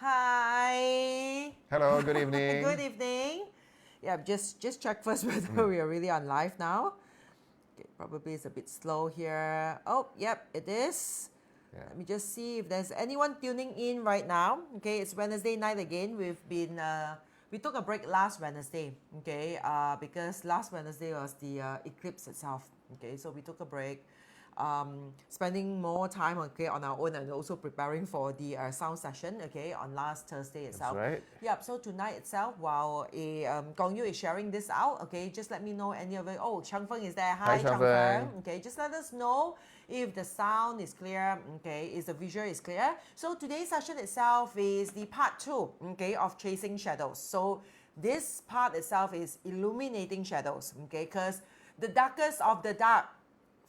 Hi. Hello, good evening. Good evening. Yeah, just check first whether we are really on live now. Okay, probably it's a bit slow here. Oh, yep, it is. Yeah. Let me just see if there's anyone tuning in right now. Okay, it's Wednesday night again. We took a break last Wednesday, okay, because last Wednesday was the eclipse itself. Okay, so we took a break. Spending more time on our own and also preparing for the sound session on last Thursday itself. That's right. Yep. So tonight itself, while Gong Yu is sharing this out, just let me know any of it. Oh, Chang Feng is there. Hi, Chang Feng. Okay, just let us know if the sound is clear. Okay, if the visual is clear. So today's session itself is the part 2. Okay, of chasing shadows. So this part itself is illuminating shadows. Okay, because the darkest of the dark,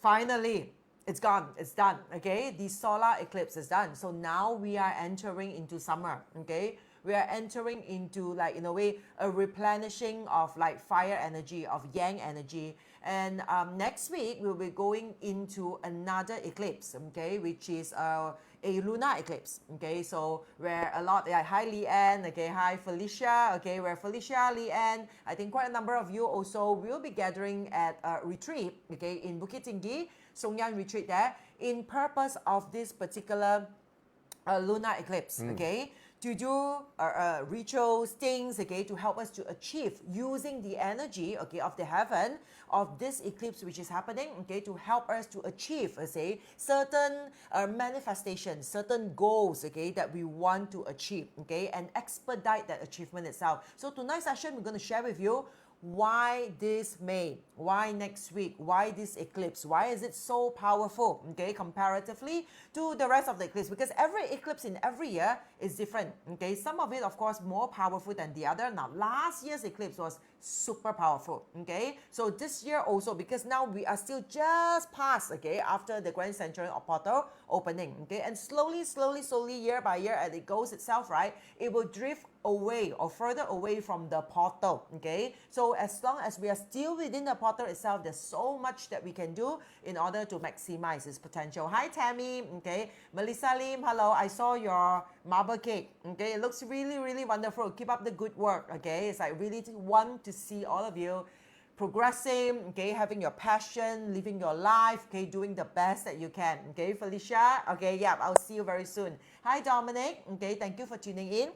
finally, it's gone, it's done, okay? The solar eclipse is done. So now we are entering into summer, okay? We are entering into, like, in a way, a replenishing of like fire energy, of yang energy. And next week, we'll be going into another eclipse, okay? Which is a lunar eclipse, okay? So where a lot, yeah, hi Leanne, okay, hi Felicia, okay, where Felicia, Leanne, I think quite a number of you also will be gathering at a retreat, okay, in Bukit Tinggi, Songyan retreat there, in purpose of this particular lunar eclipse, okay, to do rituals, things, okay, to help us to achieve using the energy, okay, of the heaven of this eclipse which is happening, okay, to help us to achieve, say, certain manifestations, certain goals, okay, that we want to achieve, okay, and expedite that achievement itself. So tonight's session, we're going to share with you why this May, why next week, why this eclipse, why is it so powerful, okay, comparatively to the rest of the eclipse, because every eclipse in every year is different, okay, some of it of course more powerful than the other. Now last year's eclipse was super powerful, okay, so this year also, because now we are still just past, okay, after the Grand Centurion portal opening, okay, and slowly year by year as it goes itself, right, it will drift away or further away from the portal, okay, so as long as we are still within the portal itself, there's so much that we can do in order to maximize its potential. Hi Tammy, okay, Melissa Lim, hello, I saw your marble cake, okay, it looks really wonderful. Keep up the good work, okay, it's like really want to see all of you progressing, okay, having your passion, living your life, okay, doing the best that you can, okay, Felicia, okay, yeah, I'll see you very soon. Hi Dominic, okay, thank you for tuning in.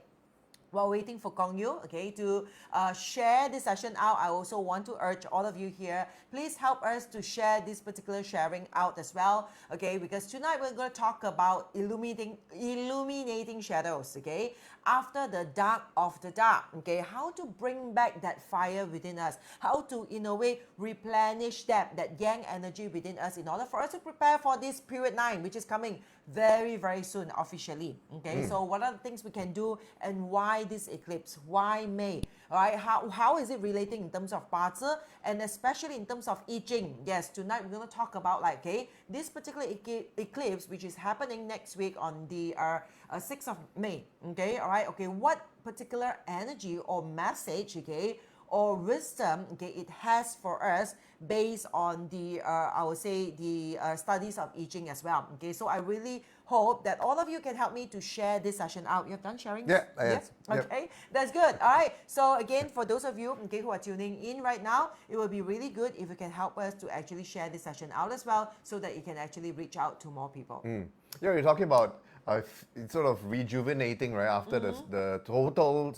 While waiting for Gong Yu, okay, to share this session out, I also want to urge all of you here, please help us to share this particular sharing out as well, okay, because tonight we're going to talk about illuminating shadows, okay, after the dark of the dark, okay, how to bring back that fire within us, how to, in a way, replenish that yang energy within us in order for us to prepare for this period 9, which is coming very soon officially, okay. So what are the things we can do, and why this eclipse, why May, all right, how is it relating in terms of Bazi, and especially in terms of I Ching. Yes, tonight we're going to talk about, like, okay, this particular eclipse which is happening next week on the 6th of May, okay, all right, okay, what particular energy or message, okay, or wisdom, okay, it has for us based on the I would say the studies of I Ching as well, okay. So I really hope that all of you can help me to share this session out. You've done sharing? Yeah, yes. Okay, that's good. All right, so again, for those of you, okay, who are tuning in right now, it will be really good if you can help us to actually share this session out as well, so that you can actually reach out to more people. Yeah, you're talking about sort of rejuvenating, right, after the total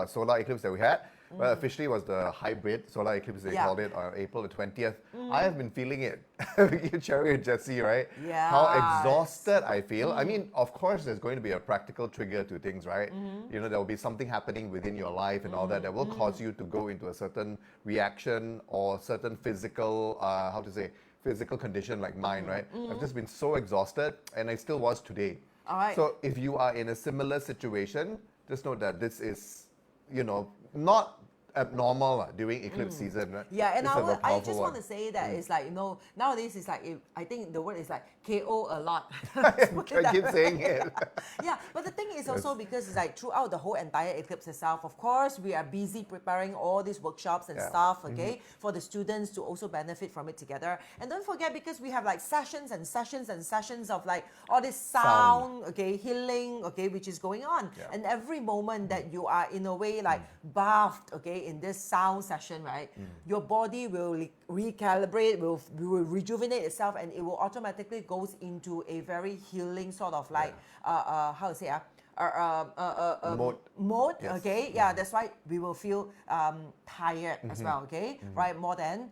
solar eclipse that we had. Well, officially it was the hybrid solar eclipse, they called it, on April the 20th. I have been feeling it. You're sharing with Jessie, right? Yeah. How exhausted I feel. I mean, of course, there's going to be a practical trigger to things, right? You know, there will be something happening within your life and all that will cause you to go into a certain reaction or certain physical, physical condition like mine, right? I've just been so exhausted, and I still was today. All right. So if you are in a similar situation, just know that this is, you know, not abnormal during eclipse season, right? Yeah, and It's a I powerful just one. want to say that it's like, nowadays it's like, I think the word is like KO a lot. I keep saying it. Yeah, but the thing is also because it's like throughout the whole entire eclipse itself, of course, we are busy preparing all these workshops and stuff, okay, for the students to also benefit from it together. And don't forget, because we have like sessions and sessions and sessions of like all this sound, okay, healing, okay, which is going on. Yeah. And every moment that you are in a way like bathed, okay, in this sound session, right, your body will recalibrate, will rejuvenate itself, and it will automatically goes into a very healing sort of like how to say mode. Yes. Okay, yeah, that's why we will feel tired as well, okay, right, more than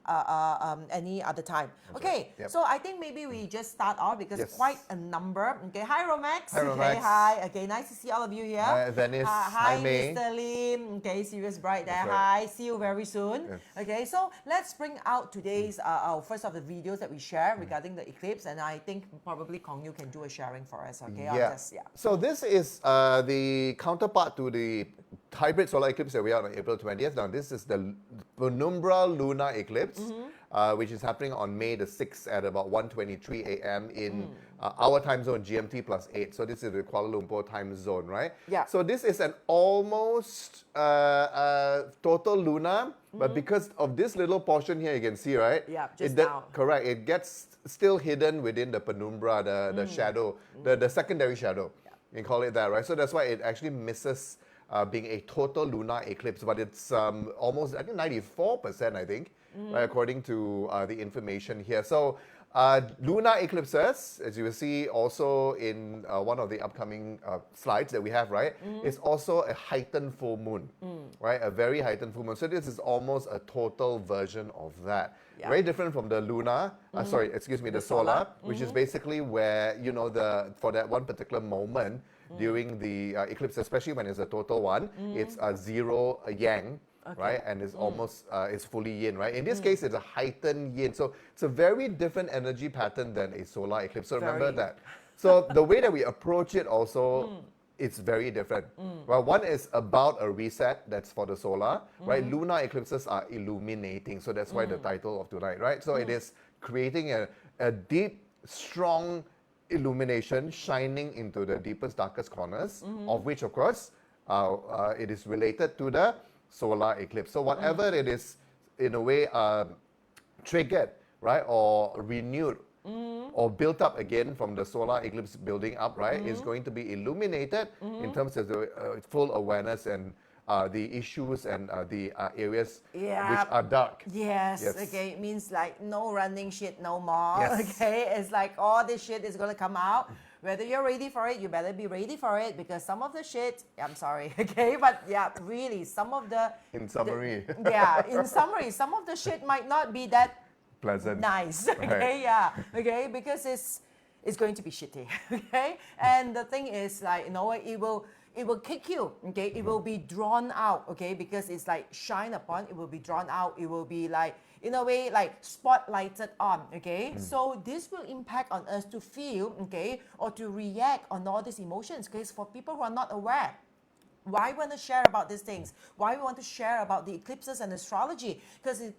any other time. Okay, Yep. so I think maybe we just start off because quite a number. Okay, hi Romax. Hi, Okay, Romax. hi. Okay, nice to see all of you here. Hi, Venice. Hi, Hi, May. Mr. Lim. Okay, Serious Bright there. That's right. Hi, see you very soon. Yes. Okay, so let's bring out today's our first of the videos that we share regarding the eclipse, and I think probably Kong Yu can do a sharing for us. Okay, I'll just, So this is the counterpart to the hybrid solar eclipse that we had on April 20th. Now this is the penumbra lunar eclipse, which is happening on May the 6th at about 1:23 a.m. in our time zone, GMT plus 8. So this is the Kuala Lumpur time zone, right? Yeah. So this is an almost total lunar, but because of this little portion here, you can see, right? Yeah, just it, now. Correct. It gets still hidden within the penumbra, the shadow, the secondary shadow. You can call it that, right? So that's why it actually misses being a total lunar eclipse, but it's almost, I think, 94%, I think, right, according to the information here. So lunar eclipses, as you will see also in one of the upcoming slides that we have, right, is also a heightened full moon, right? A very heightened full moon. So this is almost a total version of that. Yeah. Very different from the lunar, the solar, which is basically where, for that one particular moment during the eclipse, especially when it's a total one, it's a zero yang, right? And it's almost, it's fully yin, right? In this case, it's a heightened yin. So it's a very different energy pattern than a solar eclipse. So remember that. So the way that we approach it also, it's very different. Well, one is about a reset, that's for the solar, right? Lunar eclipses are illuminating, so that's why the title of tonight, right? So it is creating a deep, strong illumination shining into the deepest, darkest corners, of which, of course, it is related to the solar eclipse. So whatever it is, in a way, triggered, right, or renewed, or built up again from the solar eclipse building up, right, is going to be illuminated in terms of the full awareness and the issues and the areas which are dark. Yes, okay, it means like no running shit no more. Okay, it's like all this shit is going to come out. Whether you're ready for it, you better be ready for it, because some of the shit, I'm sorry, okay, but yeah, really, some of the... In summary. In summary, some of the shit might not be that pleasant. Nice, okay, okay, because it's going to be shitty, okay? And the thing is, like, it will kick you, okay? It will be drawn out, okay? Because it's like shine upon, it will be drawn out, it will be like, in a way, like spotlighted on, okay? So this will impact on us to feel, okay, or to react on all these emotions, because for people who are not aware, why we want to share about these things? Why we want to share about the eclipses and astrology?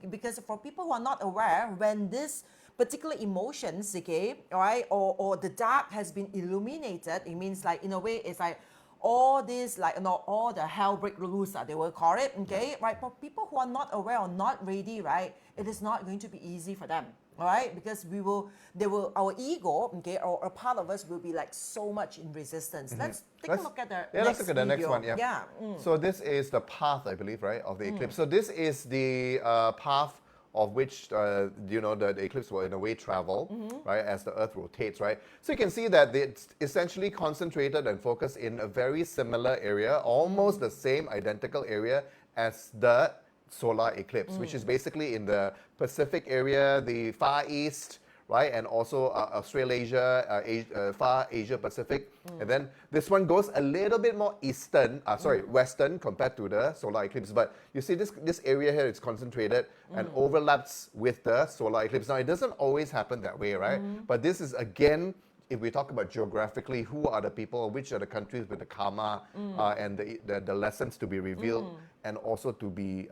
Because for people who are not aware, when this particular emotions, okay, all right, or the dark has been illuminated, it means like, in a way, it's like all this, like, all the hell break loose, they will call it, okay, right? For people who are not aware or not ready, right, it is not going to be easy for them. All right, because our ego, okay, or a part of us will be like so much in resistance. Let's take a look at the let's look at the next video. one. Yeah. So this is the path, I believe, right, of the eclipse. So this is the path of which the eclipse will in a way travel, right, as the Earth rotates, right. So you can see that it's essentially concentrated and focused in a very similar area, almost the same identical area as the solar eclipse, which is basically in the Pacific area, the Far East, right, and also Australasia, Far Asia Pacific. And then this one goes a little bit more western compared to the solar eclipse. But you see this area here is concentrated and overlaps with the solar eclipse. Now, it doesn't always happen that way, right? But this is, again, if we talk about geographically, who are the people, which are the countries with the karma and the lessons to be revealed, and also to be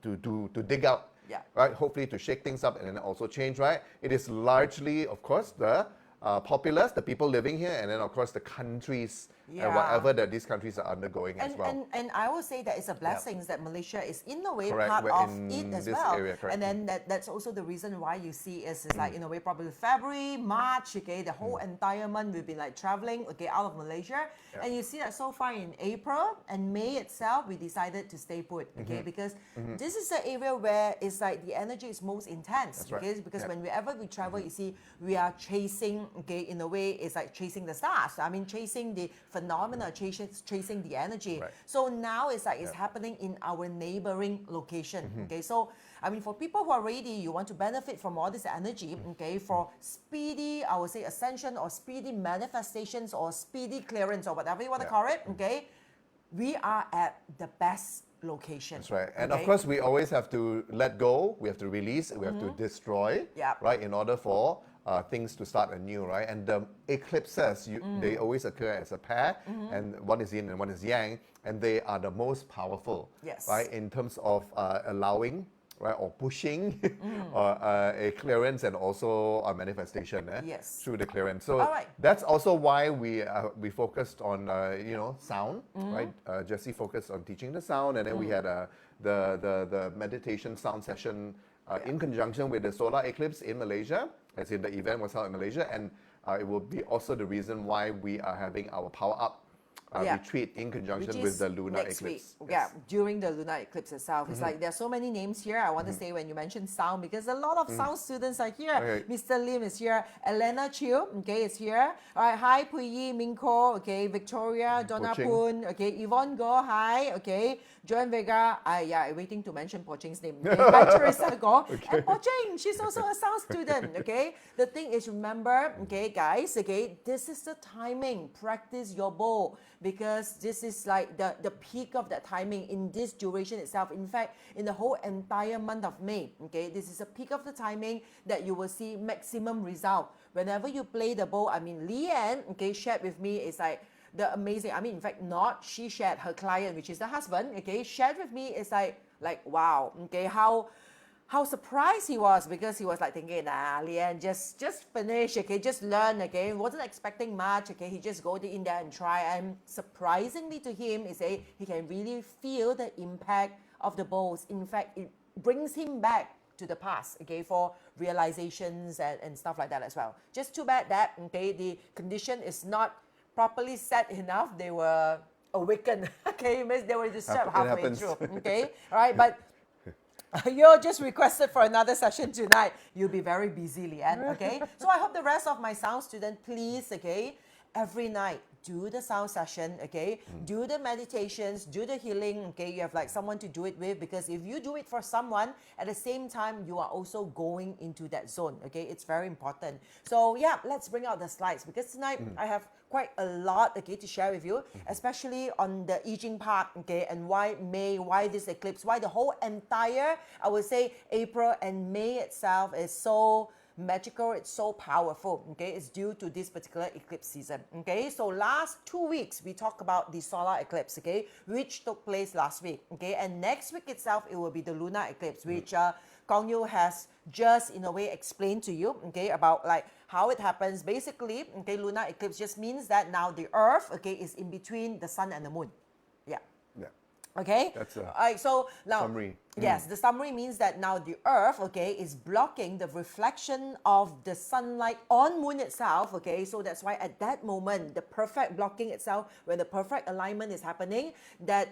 to dig out, right? Hopefully to shake things up and then also change, right? It is largely, of course, the populace, the people living here, and then of course the countries and whatever that these countries are undergoing as well. And I will say that it's a blessing that Malaysia is in a way Correct. part We're of in it as this well. area, correct. And then that's also the reason why you see is like in a way probably February, March, okay, the whole entire month we've been like traveling, okay, out of Malaysia. And you see that so far in April and May itself, we decided to stay put, okay, because this is the area where it's like the energy is most intense. That's right. Okay, because whenever we travel, you see, we are chasing, okay, in a way, it's like chasing the stars. I mean, chasing the phenomena, chasing the energy. Right. So now it's like it's happening in our neighboring location. Okay, so I mean, for people who are ready, you want to benefit from all this energy. Okay, for speedy, I would say ascension or speedy manifestations or speedy clearance or whatever you want to call it. Okay, we are at the best location. That's right. And of course, we always have to let go, we have to release, we have to destroy, right, in order for things to start anew, right? And the eclipses, they always occur as a pair, and one is yin and one is yang, and they are the most powerful, right, in terms of allowing, right, or pushing a clearance and also a manifestation through the clearance. So that's also why we focused on sound, right? Jessie focused on teaching the sound, and then we had the meditation sound session in conjunction with the solar eclipse in Malaysia, as in the event was held in Malaysia, and it will be also the reason why we are having our power up retreat in conjunction with the lunar eclipse. During the lunar eclipse itself. It's like there are so many names here. I want to say when you mentioned sound, because a lot of sound students are here. Mr. Lim is here. Elena Chiu, okay, is here. All right, hi, Puyi, Minko, okay, Victoria, Donna Poon, okay, Yvonne Go, hi, okay, Joan Vega, waiting to mention Po Ching's name. Okay, hi, Teresa Go. And Po Ching, she's also a sound student, okay. The thing is, remember, okay, guys, okay, this is the timing. Practice your bow, because this is like the peak of that timing in this duration itself. In fact, in the whole entire month of May, okay, this is a peak of the timing that you will see maximum result. Whenever you play the bow, I mean, Leanne, okay, shared with me, is like the amazing, I mean, in fact, not she shared, her client, which is the husband, okay, shared with me, is like wow, okay, how surprised he was, because he was like thinking, Leanne, just finish, okay, just learn, okay, wasn't expecting much, okay, he just go in there and try. And surprisingly to him, he can really feel the impact of the bows. In fact, it brings him back to the past, okay, for realizations and stuff like that as well. Just too bad that, okay, the condition is not properly set enough. They were awakened, okay, they were disturbed halfway through, okay, all right, but you're just requested for another session tonight. You'll be very busy, Leanne, okay? So I hope the rest of my sound student, please, okay, every night, do the sound session, okay? Do the meditations, do the healing, okay? You have like someone to do it with, because if you do it for someone, at the same time, you are also going into that zone, okay? It's very important. So yeah, let's bring out the slides, because tonight I have quite a lot, okay, to share with you, especially on the I Ching part, okay, and why May, why this eclipse, why the whole entire, I would say, April and May itself is so magical, it's so powerful, okay, it's due to this particular eclipse season, okay. So last 2 weeks, we talked about the solar eclipse, okay, which took place last week, okay, and next week itself, it will be the lunar eclipse, which Gong Yu has just, in a way, explained to you, okay, about like how it happens. Basically, okay, lunar eclipse just means that now the Earth, okay, is in between the sun and the moon. Okay? That's a so now, summary. Yes, the summary means that now the Earth, okay, is blocking the reflection of the sunlight on moon itself, okay? So that's why at that moment, the perfect blocking itself, when the perfect alignment is happening, that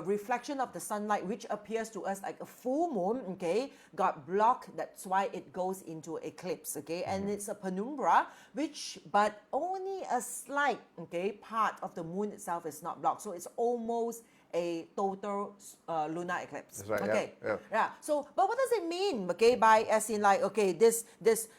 reflection of the sunlight, which appears to us like a full moon, okay, got blocked. That's why it goes into eclipse, okay, and it's a penumbra, but only a slight, okay, part of the moon itself is not blocked. So it's almost a total lunar eclipse. That's right, okay. yeah. So, but what does it mean? Okay, by as in like, okay, this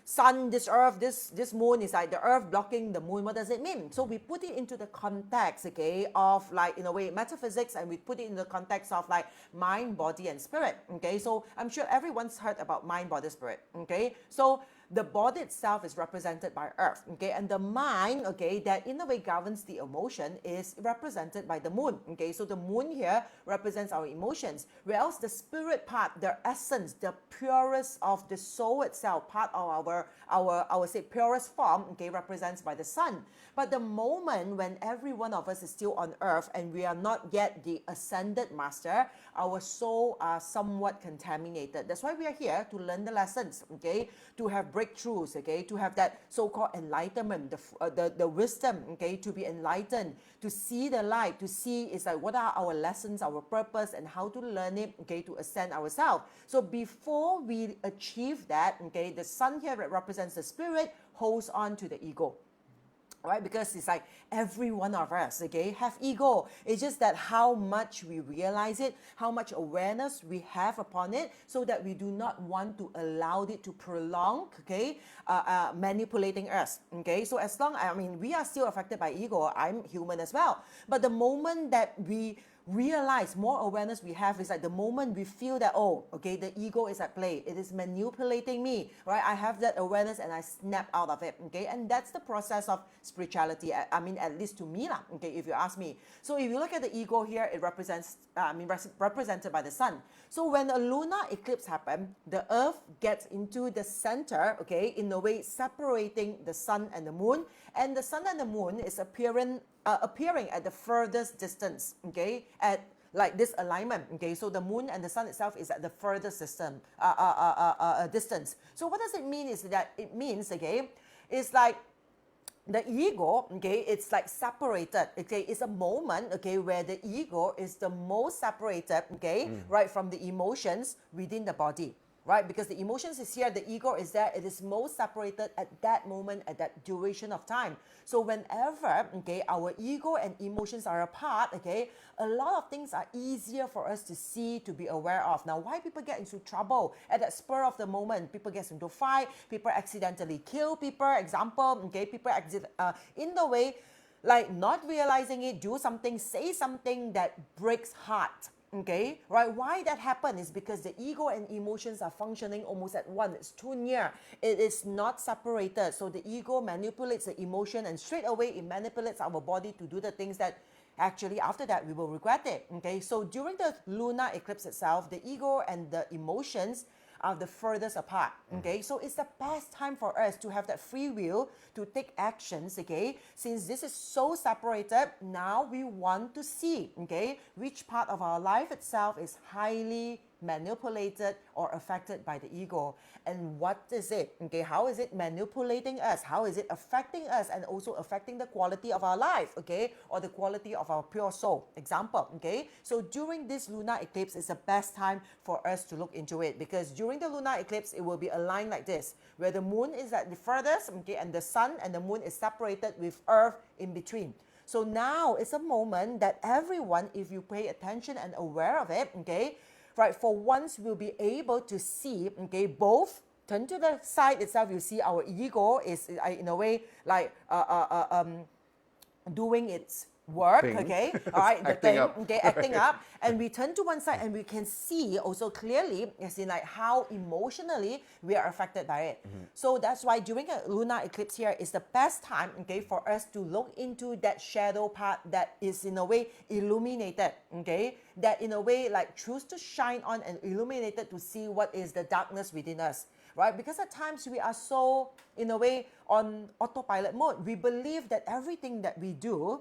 sun, this earth, this moon is like the earth blocking the moon. What does it mean? So we put it into the context, okay, of like, in a way, metaphysics, and we put it in the context of like mind, body, and spirit. Okay, so I'm sure everyone's heard about mind, body, spirit. Okay, so the body itself is represented by earth, okay, and the mind, okay, that in a way governs the emotion is represented by the moon, okay. So the moon here represents our emotions, whereas the spirit part, the essence, the purest of the soul itself, part of our say purest form, okay, represents by the sun. But the moment when every one of us is still on earth and we are not yet the ascended master, our soul are somewhat contaminated. That's why we are here, to learn the lessons, okay, to have breakthroughs, okay, to have that so-called enlightenment, the wisdom, okay, to be enlightened, to see the light, to see is like what are our lessons, our purpose, and how to learn it, okay, to ascend ourselves. So before we achieve that, okay, the sun here represents the spirit, holds on to the ego. Right, because it's like every one of us, okay, have ego. It's just that how much we realize it, how much awareness we have upon it, so that we do not want to allow it to prolong, okay, manipulating us, okay. So as long, I mean, we are still affected by ego. I'm human as well. But the moment that we realize, more awareness we have, is like the moment we feel that, oh, okay, the ego is at play, it is manipulating me, right? I have that awareness and I snap out of it, okay? And that's the process of spirituality. I mean, at least to me, okay, if you ask me. So if you look at the ego here, it represents, represented by the sun. So when a lunar eclipse happens, the earth gets into the center, okay, in a way separating the sun and the moon, and the sun and the moon is appearing at the furthest distance, okay, at like this alignment, okay. So the moon and the sun itself is at the furthest distance. So what does it mean? Is that it means, okay, it's like the ego, okay, it's like separated, okay. It's a moment, okay, where the ego is the most separated, okay, right, from the emotions within the body. Right, because the emotions is here, the ego is there, it is most separated at that moment, at that duration of time. So whenever, okay, our ego and emotions are apart, okay, a lot of things are easier for us to see, to be aware of. Now, why people get into trouble at that spur of the moment? People get into fight, people accidentally kill people, example, okay, people in the way, like not realizing it, do something, say something that breaks heart. Okay, right? Why that happen is because the ego and emotions are functioning almost at once. It's too near. It is not separated. So the ego manipulates the emotion, and straight away it manipulates our body to do the things that actually after that we will regret it. Okay, so during the lunar eclipse itself, the ego and the emotions are the furthest apart, okay? So it's the best time for us to have that free will to take actions, okay? Since this is so separated, now we want to see, okay, which part of our life itself is highly manipulated or affected by the ego, and what is it, okay? How is it manipulating us? How is it affecting us, and also affecting the quality of our life, okay, or the quality of our pure soul? Example, okay? So during this lunar eclipse is the best time for us to look into it, because during the lunar eclipse it will be aligned like this, where the moon is at the furthest, okay, and the sun and the moon is separated with earth in between. So now it's a moment that everyone, if you pay attention and aware of it, okay, right, for once we'll be able to see, okay, both. Turn to the side itself, you see our ego is in a way like doing its work, Thing. okay, all right, the Acting thing, up. okay, acting up, and we turn to one side and we can see also clearly, as in like how emotionally we are affected by it. So that's why during a lunar eclipse here is the best time, okay, for us to look into that shadow part that is in a way illuminated, okay, that in a way like choose to shine on and illuminated to see what is the darkness within us. Right? Because at times we are so, in a way, on autopilot mode. We believe that everything that we do,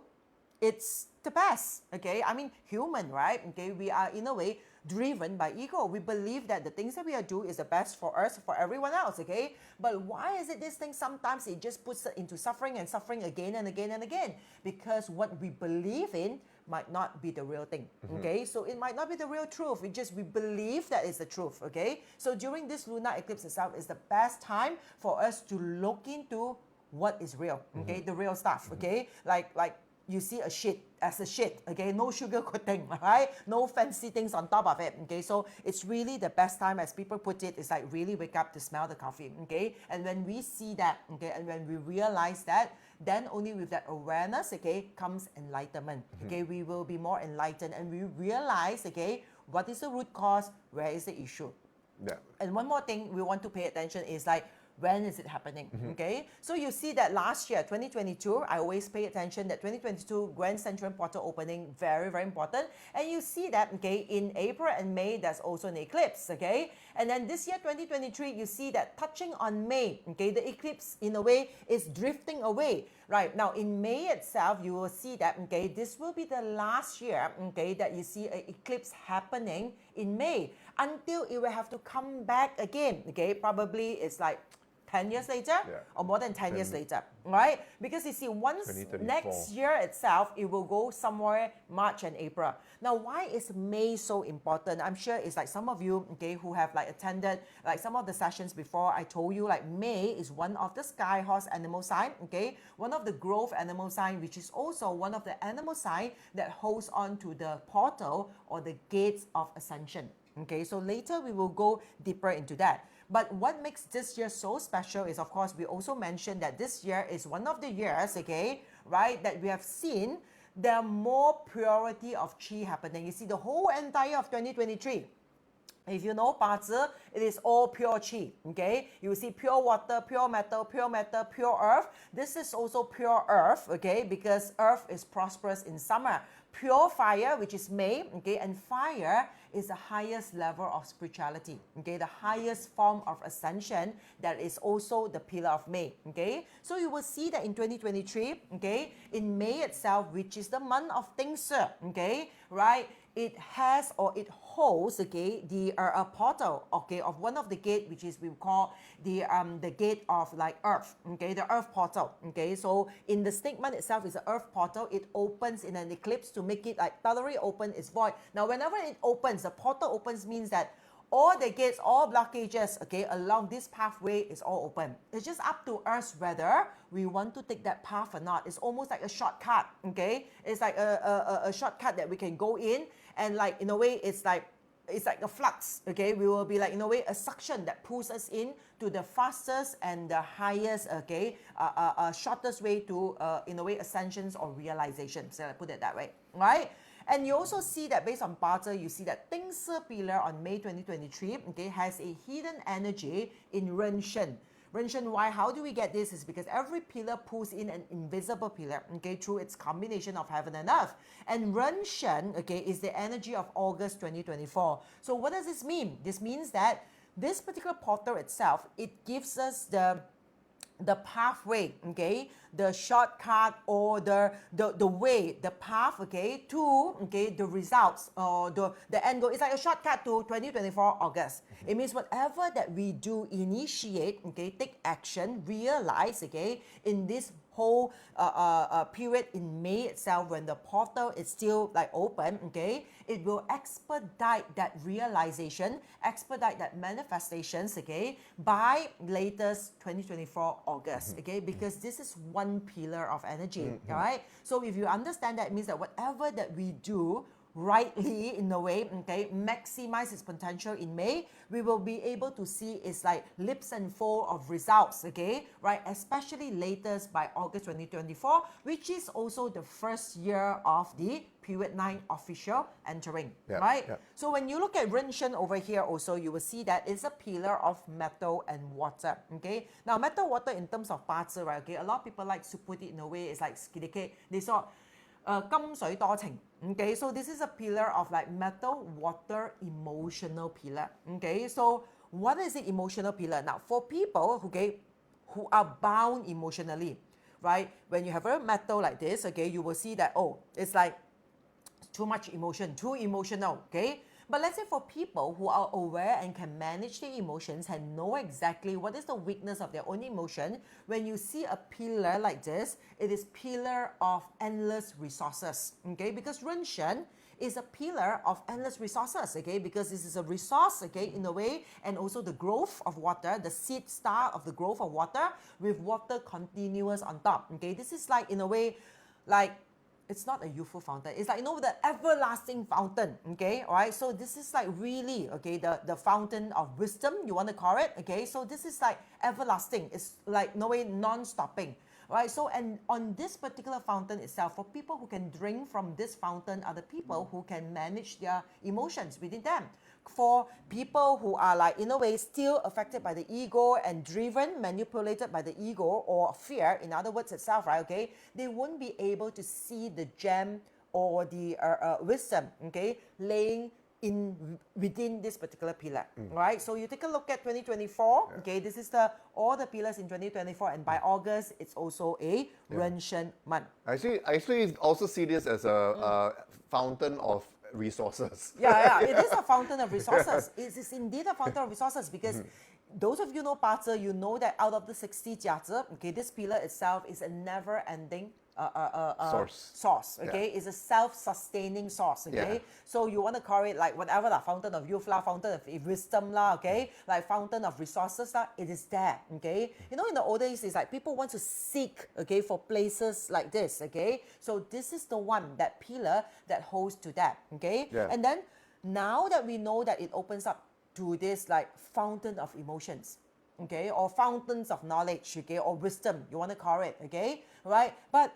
it's the best, okay? I mean, human, right? Okay, we are in a way driven by ego. We believe that the things that we are doing is the best for us, for everyone else, okay? But why is it this thing sometimes it just puts it into suffering and suffering again and again and again? Because what we believe in might not be the real thing, okay? So it might not be the real truth. We believe that is the truth, okay? So during this lunar eclipse itself is the best time for us to look into what is real, okay? The real stuff, okay? Like you see a shit as a shit, okay? No sugar coating, right? No fancy things on top of it, okay? So it's really the best time, as people put it, it's like really wake up to smell the coffee, okay? And when we see that, okay, and when we realize that, then only with that awareness, okay, comes enlightenment, okay? We will be more enlightened and we realize, okay, what is the root cause, where is the issue? Yeah. And one more thing we want to pay attention is like, when is it happening, okay? So you see that last year, 2022, I always pay attention that 2022 Grand Central Portal opening, very, very important. And you see that, okay, in April and May, there's also an eclipse, okay? And then this year, 2023, you see that touching on May, okay, the eclipse in a way is drifting away, right? Now in May itself, you will see that, okay, this will be the last year, okay, that you see an eclipse happening in May until it will have to come back again, okay? Probably it's like 10 years later or more than 10 years later, right? Because you see, once next year itself, it will go somewhere March and April. Now, why is May so important? I'm sure it's like some of you, okay, who have like attended like some of the sessions before. I told you like May is one of the sky horse animal sign, okay? One of the growth animal sign, which is also one of the animal sign that holds on to the portal or the gates of ascension. Okay, so later we will go deeper into that. But what makes this year so special is, of course, we also mentioned that this year is one of the years, okay, right, that we have seen there are more purity of qi happening. You see, the whole entire of 2023, if you know 八字, it is all pure qi, okay? You see pure water, pure metal, pure earth. This is also pure earth, okay? Because earth is prosperous in summer. Pure fire, which is May, okay? And fire is the highest level of spirituality, okay? The highest form of ascension that is also the pillar of May, okay? So you will see that in 2023, okay? In May itself, which is the month of Tingshi, okay? Right? It has or it holds, okay, the portal, okay, of one of the gate, which is we call the gate of like earth, okay, the earth portal, okay. So in the statement itself is the earth portal. It opens in an eclipse to make it like thoroughly open is void. Now, whenever it opens, the portal opens means that all the gates, all blockages, okay, along this pathway is all open. It's just up to us whether we want to take that path or not. It's almost like a shortcut, okay? It's like a shortcut that we can go in, and like in a way, it's like a flux, okay? We will be like in a way a suction that pulls us in to the fastest and the highest, okay, shortest way to in a way ascensions or realization. So I put it that way, right? And you also see that based on Barter, you see that Tingshi pillar on May 2023, okay, has a hidden energy in Ren Shen. Ren Shen, why? How do we get this? Is because every pillar pulls in an invisible pillar, okay, through its combination of heaven and earth. And Ren Shen, okay, is the energy of August 2024. So what does this mean? This means that this particular portal itself, it gives us the pathway, okay, the shortcut or the way, the path, okay, to, okay, the results or the end goal. It's like a shortcut to 2024 August. It means whatever that we do, initiate, okay, take action, realize, okay, in this whole period in May itself, when the portal is still like open, okay, it will expedite that realization, expedite that manifestations, okay, by latest 2024 August, okay, because this is one pillar of energy, all right? So if you understand that, it means that whatever that we do rightly in a way, okay, maximize its potential in May, we will be able to see it's like leaps and folds of results, okay, right? Especially latest by August 2024, which is also the first year of the period 9 official entering, right? So when you look at Ren Shen over here also, you will see that it's a pillar of metal and water, okay? Now, metal, water in terms of parts, right, okay, a lot of people like to put it in a way, it's like, they saw 金水多情, okay, so this is a pillar of like metal, water, emotional pillar, okay, so what is the emotional pillar? Now, for people, okay, who are bound emotionally, right, when you have a metal like this, okay, you will see that, oh, it's like too much emotion, too emotional, okay. But let's say for people who are aware and can manage their emotions and know exactly what is the weakness of their own emotion, when you see a pillar like this, it is pillar of endless resources, okay? Because Ren Shen is a pillar of endless resources, okay? Because this is a resource, okay, in a way, and also the growth of water, the seed star of the growth of water with water continuous on top, okay? This is like, in a way, like, it's not a youthful fountain. It's like, you know, the everlasting fountain, okay, all right? So this is like really, okay, the fountain of wisdom, you want to call it, okay? So this is like everlasting. It's like, no way, non-stopping, right? So, and on this particular fountain itself, for people who can drink from this fountain are the people who can manage their emotions within them. for people who are like, in a way, still affected by the ego and driven, manipulated by the ego or fear, in other words itself, right, okay, they won't be able to see the gem or the wisdom, okay, laying within this particular pillar, right? So you take a look at 2024, okay, this is all the pillars in 2024, and by August, it's also a Ren Shen month. I actually also see this as a fountain of resources. Yeah, it is a fountain of resources. It is indeed a fountain of resources because those of you know Pazi, you know that out of the 60 jiazi, okay, this pillar itself is a never-ending source, okay? It's a self-sustaining source, okay? So you want to call it like whatever, la, fountain of youth, la, fountain of wisdom, la, okay? Like fountain of resources, la, it is there, okay? You know, in the old days, it's like people want to seek, okay, for places like this, okay? So this is the one, that pillar that holds to that, okay? And then now that we know that it opens up to this like fountain of emotions, okay, or fountains of knowledge, okay, or wisdom, you want to call it, okay, right? But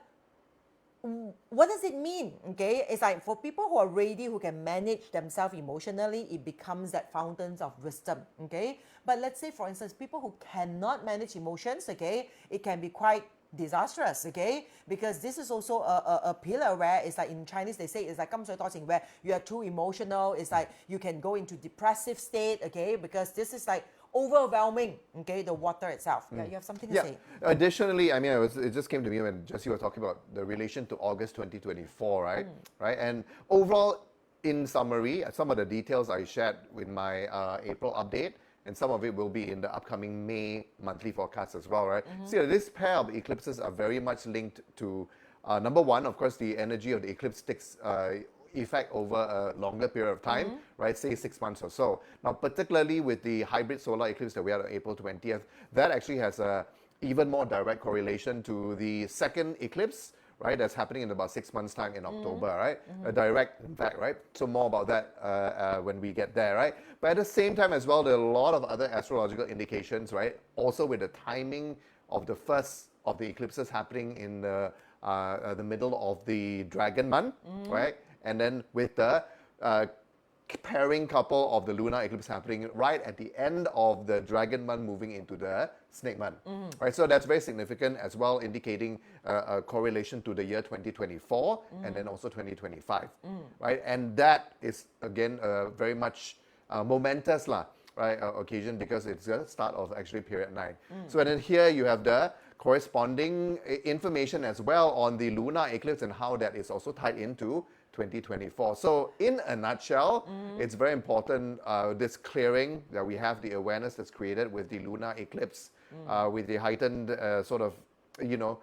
what does it mean? Okay, it's like for people who are ready, who can manage themselves emotionally, it becomes that fountains of wisdom. Okay, but let's say, for instance, people who cannot manage emotions, okay, it can be quite disastrous, okay, because this is also a pillar where it's like in Chinese they say it's like 金水多情, where you are too emotional. It's like you can go into depressive state, okay, because this is like overwhelming, okay, the water itself. Yeah, you have something to say. Additionally, I mean, it just came to me when Jessie was talking about the relation to August 2024, right? Right, and overall, in summary, some of the details I shared with my April update, and some of it will be in the upcoming May monthly forecast as well, right? See, this pair of eclipses are very much linked to, number one, of course, the energy of the eclipse takes effect over a longer period of time, right? Say 6 months or so. Now, particularly with the hybrid solar eclipse that we had on April 20th, that actually has a even more direct correlation to the second eclipse, right? That's happening in about 6 months' time in October, right? A direct, in fact, right? So more about that when we get there, right? But at the same time as well, there are a lot of other astrological indications, right? Also with the timing of the first of the eclipses happening in the middle of the dragon month, right? And then with the pairing couple of the lunar eclipse happening right at the end of the dragon month moving into the snake month, right? So that's very significant as well, indicating a correlation to the year 2024 and then also 2025, right? And that is again very much momentous right, occasion, because it's the start of actually period 9. So and then here you have the corresponding information as well on the lunar eclipse and how that is also tied into 2024. So in a nutshell, it's very important, this clearing that we have, the awareness that's created with the lunar eclipse, with the heightened sort of, you know,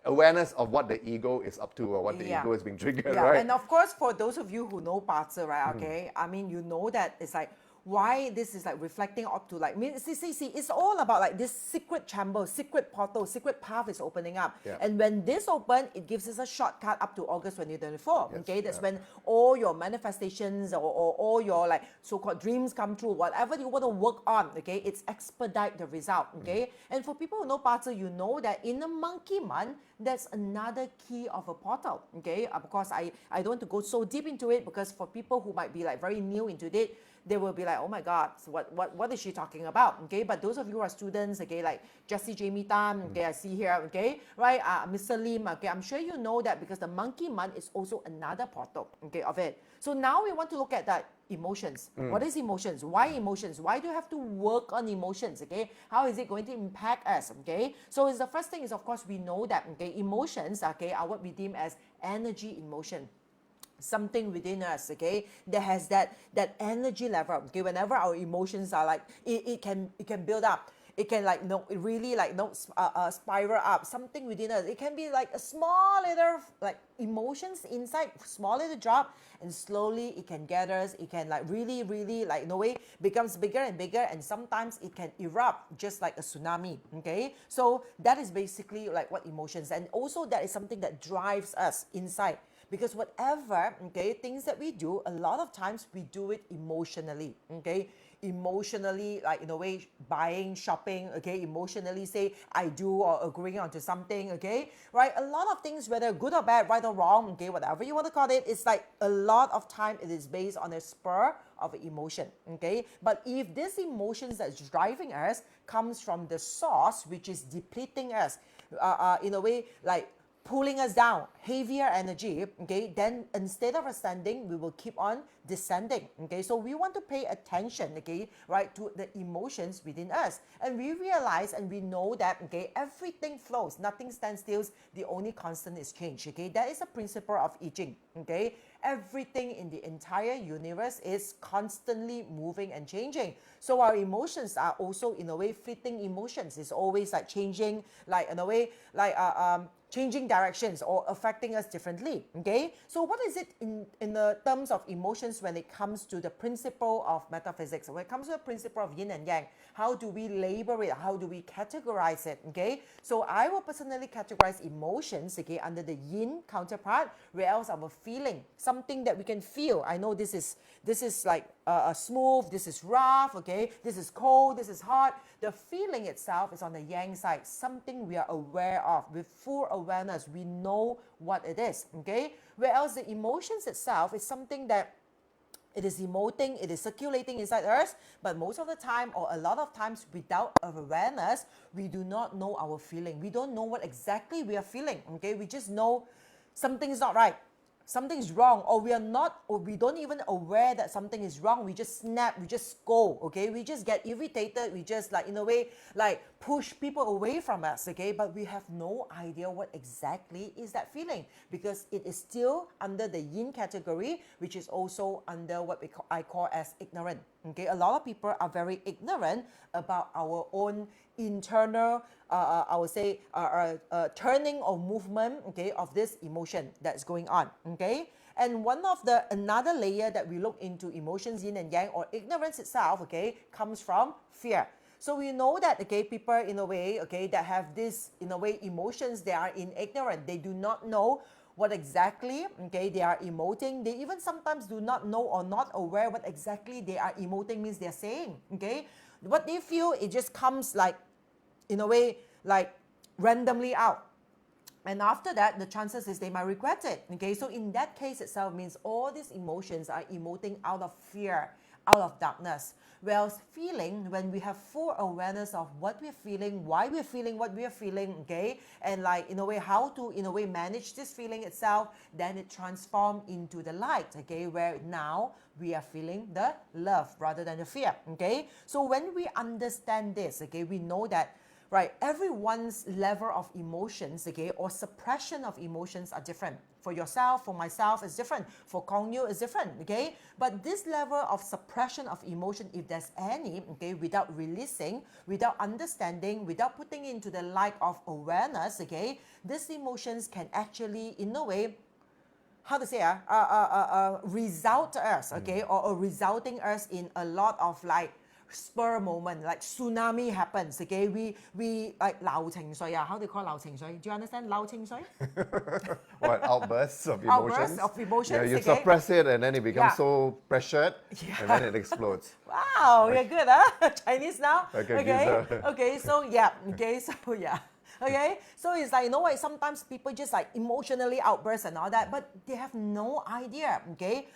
awareness of what the ego is up to or what the ego is being triggered, right? And of course, for those of you who know Pazi, right, okay, I mean, you know that it's like, why this is like reflecting up to like, see, it's all about like this secret chamber, secret portal, secret path is opening up. And when this open, it gives us a shortcut up to August 2024. Okay, that's when all your manifestations or all your like so-called dreams come true, whatever you want to work on, okay, it's expedite the result, okay? And for people who know Pazi, you know that in the monkey month, that's another key of a portal, okay? Of course, I don't want to go so deep into it, because for people who might be like very new into it, they will be like, oh my God, so what is she talking about? Okay, but those of you who are students, okay, like Jessie Jamie Tan, okay, I see here, okay, right, Mr. Lim, okay, I'm sure you know that, because the monkey month is also another portal, okay, of it. So now we want to look at that emotions. What is emotions? Why emotions? Why do you have to work on emotions? Okay, how is it going to impact us? Okay, so it's the first thing is, of course, we know that, okay, emotions, okay, are what we deem as energy in motion. Something within us, okay, that has that energy level, okay, whenever our emotions are like, it can build up, it can like, really like, spiral up, something within us. It can be like a small little like emotions inside, small little drop, and slowly it can gather, it can like really like, in a way, becomes bigger and bigger, and sometimes it can erupt just like a tsunami, okay? So that is basically like what emotions, and also that is something that drives us inside. Because whatever, okay, things that we do, a lot of times we do it emotionally, okay? emotionally, like in a way, buying, shopping, okay, emotionally say I do or agreeing onto something, okay, right? A lot of things, whether good or bad, right or wrong, okay, whatever you want to call it, it's like a lot of time it is based on a spur of emotion, okay? But if this emotions that's driving us comes from the source, which is depleting us, in a way, like pulling us down, heavier energy, okay, then instead of ascending, we will keep on descending, okay? So we want to pay attention, okay, right, to the emotions within us. And we realize and we know that, okay, everything flows, nothing stands still, the only constant is change, okay? That is a principle of I Ching, okay? Everything in the entire universe is constantly moving and changing. So our emotions are also, in a way, fleeting emotions. It's always like changing, like in a way, like changing directions or affecting us differently, okay? So what is it in the terms of emotions when it comes to the principle of metaphysics? When it comes to the principle of yin and yang, how do we label it? How do we categorize it, okay? So I will personally categorize emotions, okay, under the yin counterpart, whereas our feeling, something that we can feel. I know this is like smooth, this is rough, okay, this is cold, this is hot. The feeling itself is on the yang side, something we are aware of with full awareness. We know what it is, okay? Whereas the emotions itself is something that it is emoting, it is circulating inside us, but most of the time, or a lot of times, without awareness, we do not know our feeling. We don't know what exactly we are feeling, okay? We just know something is not right, something's wrong, or we are not, or we don't even aware that something is wrong. We just snap, we just scold, okay? We just get irritated, we just like, in a way, like push people away from us, okay? But we have no idea what exactly is that feeling, because it is still under the yin category, which is also under what I call as ignorant, okay? A lot of people are very ignorant about our own internal, I would say, turning or movement, okay, of this emotion that's going on, okay? And another layer that we look into emotions, yin and yang, or ignorance itself, okay, comes from fear. So we know that, okay, people in a way, okay, that have this, in a way, emotions, they are in ignorant. They do not know what exactly, okay, they are emoting. They even sometimes do not know or not aware what exactly they are emoting means they're saying, okay? What they feel, it just comes like, in a way, like randomly out. And after that, the chances is they might regret it, okay? So in that case itself means all these emotions are emoting out of fear, out of darkness. Whereas feeling, when we have full awareness of what we're feeling, why we're feeling what we're feeling, okay? And like, in a way, how to, in a way, manage this feeling itself, then it transforms into the light, okay? Where now we are feeling the love rather than the fear, okay? So when we understand this, okay, we know that, right, everyone's level of emotions, okay, or suppression of emotions are different. For yourself, for myself, it's different. For Kong Yu, it's different, okay? But this level of suppression of emotion, if there's any, okay, without releasing, without understanding, without putting into the light of awareness, okay, these emotions can actually, in a way, how to say, result us, okay, or resulting us in a lot of like spur moment, like tsunami happens, okay? We like 鬧情緒啊, how do you call 鬧情緒? Do you understand 鬧情緒? What, outbursts of emotions? Outbursts of emotions, Yeah, you okay? suppress it and then it becomes Yeah. so pressured and then it explodes. Wow, you're good, huh? Chinese now? Like a Okay, geezer. okay, so yeah, okay, so yeah. Okay, so it's like, you know what, sometimes people just like emotionally outburst and all that, but they have no idea, okay,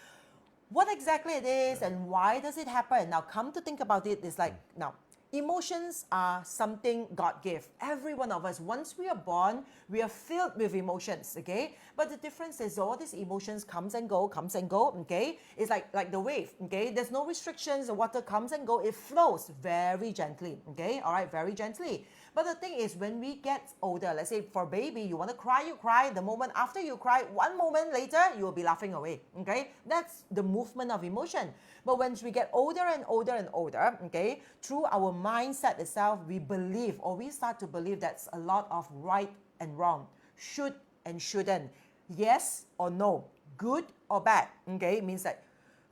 what exactly it is and why does it happen. Now, come to think about it, it's like, now, emotions are something God gave. Every one of us, once we are born, we are filled with emotions, okay? But the difference is all these emotions comes and go, okay? It's like the wave, okay? There's no restrictions, the water comes and go, it flows very gently, okay? All right, very gently. But the thing is, when we get older, let's say for baby, you want to cry, you cry. The moment after you cry, one moment later, you will be laughing away, okay? That's the movement of emotion. But when we get older and older and older, okay, through our mindset itself, we believe, or we start to believe that's a lot of right and wrong, should and shouldn't, yes or no, good or bad, okay? It means that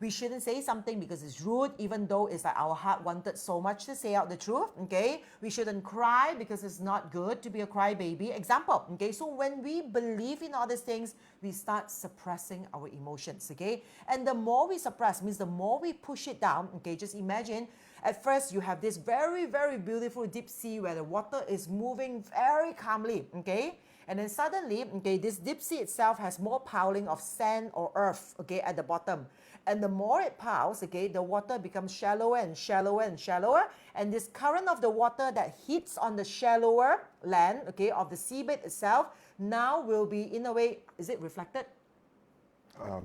We shouldn't say something because it's rude, even though it's like our heart wanted so much to say out the truth, okay? We shouldn't cry because it's not good to be a crybaby. Example, okay? So when we believe in all these things, we start suppressing our emotions, okay? And the more we suppress means the more we push it down, okay? Just imagine at first you have this very, very beautiful deep sea where the water is moving very calmly, okay? And then suddenly, okay, this deep sea itself has more piling of sand or earth, okay, at the bottom. And the more it piles, okay, the water becomes shallower and shallower and shallower. And this current of the water that hits on the shallower land, okay, of the seabed itself, now will be, in a way, is it reflected?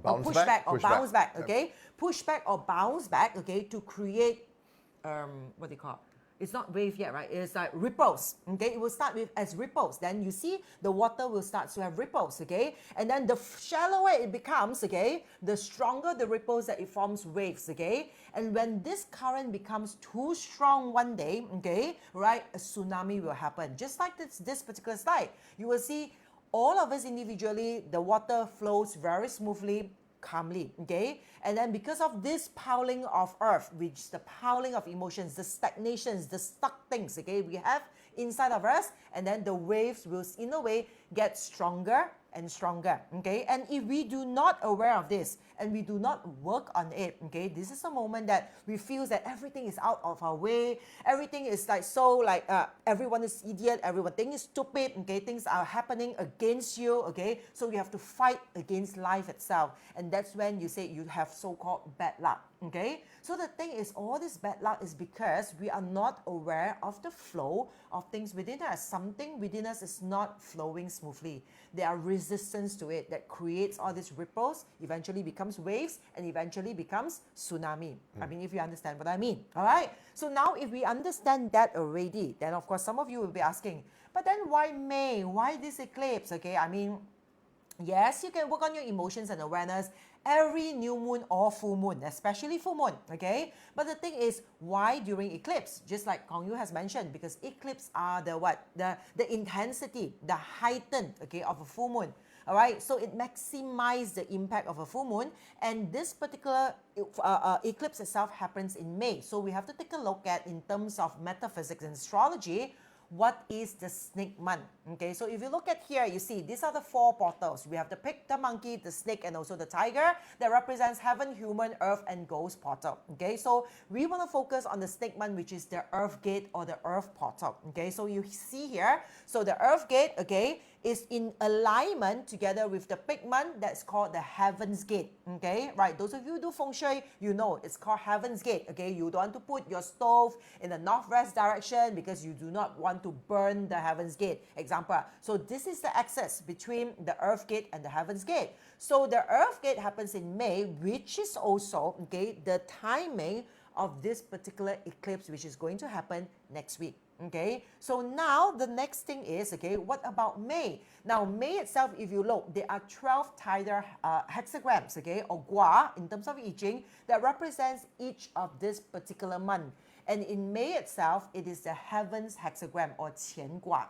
Bounce Push back or bounce back, okay? Push back or bounce back, okay, to create, what do you call it? It's not wave yet, right? It's like ripples, okay? It will start with as ripples. Then you see the water will start to have ripples, okay? And then the shallower it becomes, okay, the stronger the ripples that it forms waves, okay? And when this current becomes too strong one day, okay, right, a tsunami will happen. Just like this particular slide. You will see all of us individually, the water flows very smoothly, calmly, okay? And then because of this piling of earth, which is the piling of emotions, the stagnations, the stuck things, okay, we have inside of us, and then the waves will, in a way, get stronger and stronger, okay? And if we do not aware of this and we do not work on it, okay, this is a moment that we feel that everything is out of our way, everything is like so like everyone is idiot, everything is stupid, okay, things are happening against you, okay, so you have to fight against life itself, and that's when you say you have so-called bad luck, okay? So the thing is, all this bad luck is because we are not aware of the flow of things within us. Something within us is not flowing smoothly. There are resistance to it that creates all these ripples, eventually becomes waves, and eventually becomes tsunami. I mean, if you understand what I mean, all right? So now if we understand that already, then of course some of you will be asking, but then why May? Why this eclipse? Okay, I mean, yes, you can work on your emotions and awareness every new moon or full moon, especially full moon, okay? But the thing is, why during eclipse? Just like Kong Yu has mentioned, because eclipse are the what? The intensity, the heightened, okay, of a full moon. All right, so it maximizes the impact of a full moon, and this particular eclipse itself happens in May. So we have to take a look at, in terms of metaphysics and astrology, what is the snake month? Okay, so if you look at here, you see these are the four portals. We have the pig, the monkey, the snake, and also the tiger that represents heaven, human, earth, and ghost portal. Okay, so we want to focus on the snake month, which is the earth gate or the earth portal. Okay, so you see here, so the earth gate, okay, is in alignment together with the pig month, that's called the heaven's gate. Okay, right, those of you who do feng shui, you know it's called heaven's gate. Okay, you don't want to put your stove in the northwest direction because you do not want to burn the heaven's gate, example. So this is the axis between the earth gate and the heaven's gate. So the earth gate happens in May, which is also, okay, the timing of this particular eclipse, which is going to happen next week. Okay, so now the next thing is, okay, what about May? Now May itself, if you look, there are 12 tidal hexagrams, okay, or gua in terms of I Ching, that represents each of this particular month. And in May itself, it is the heavens hexagram or Qian Gua.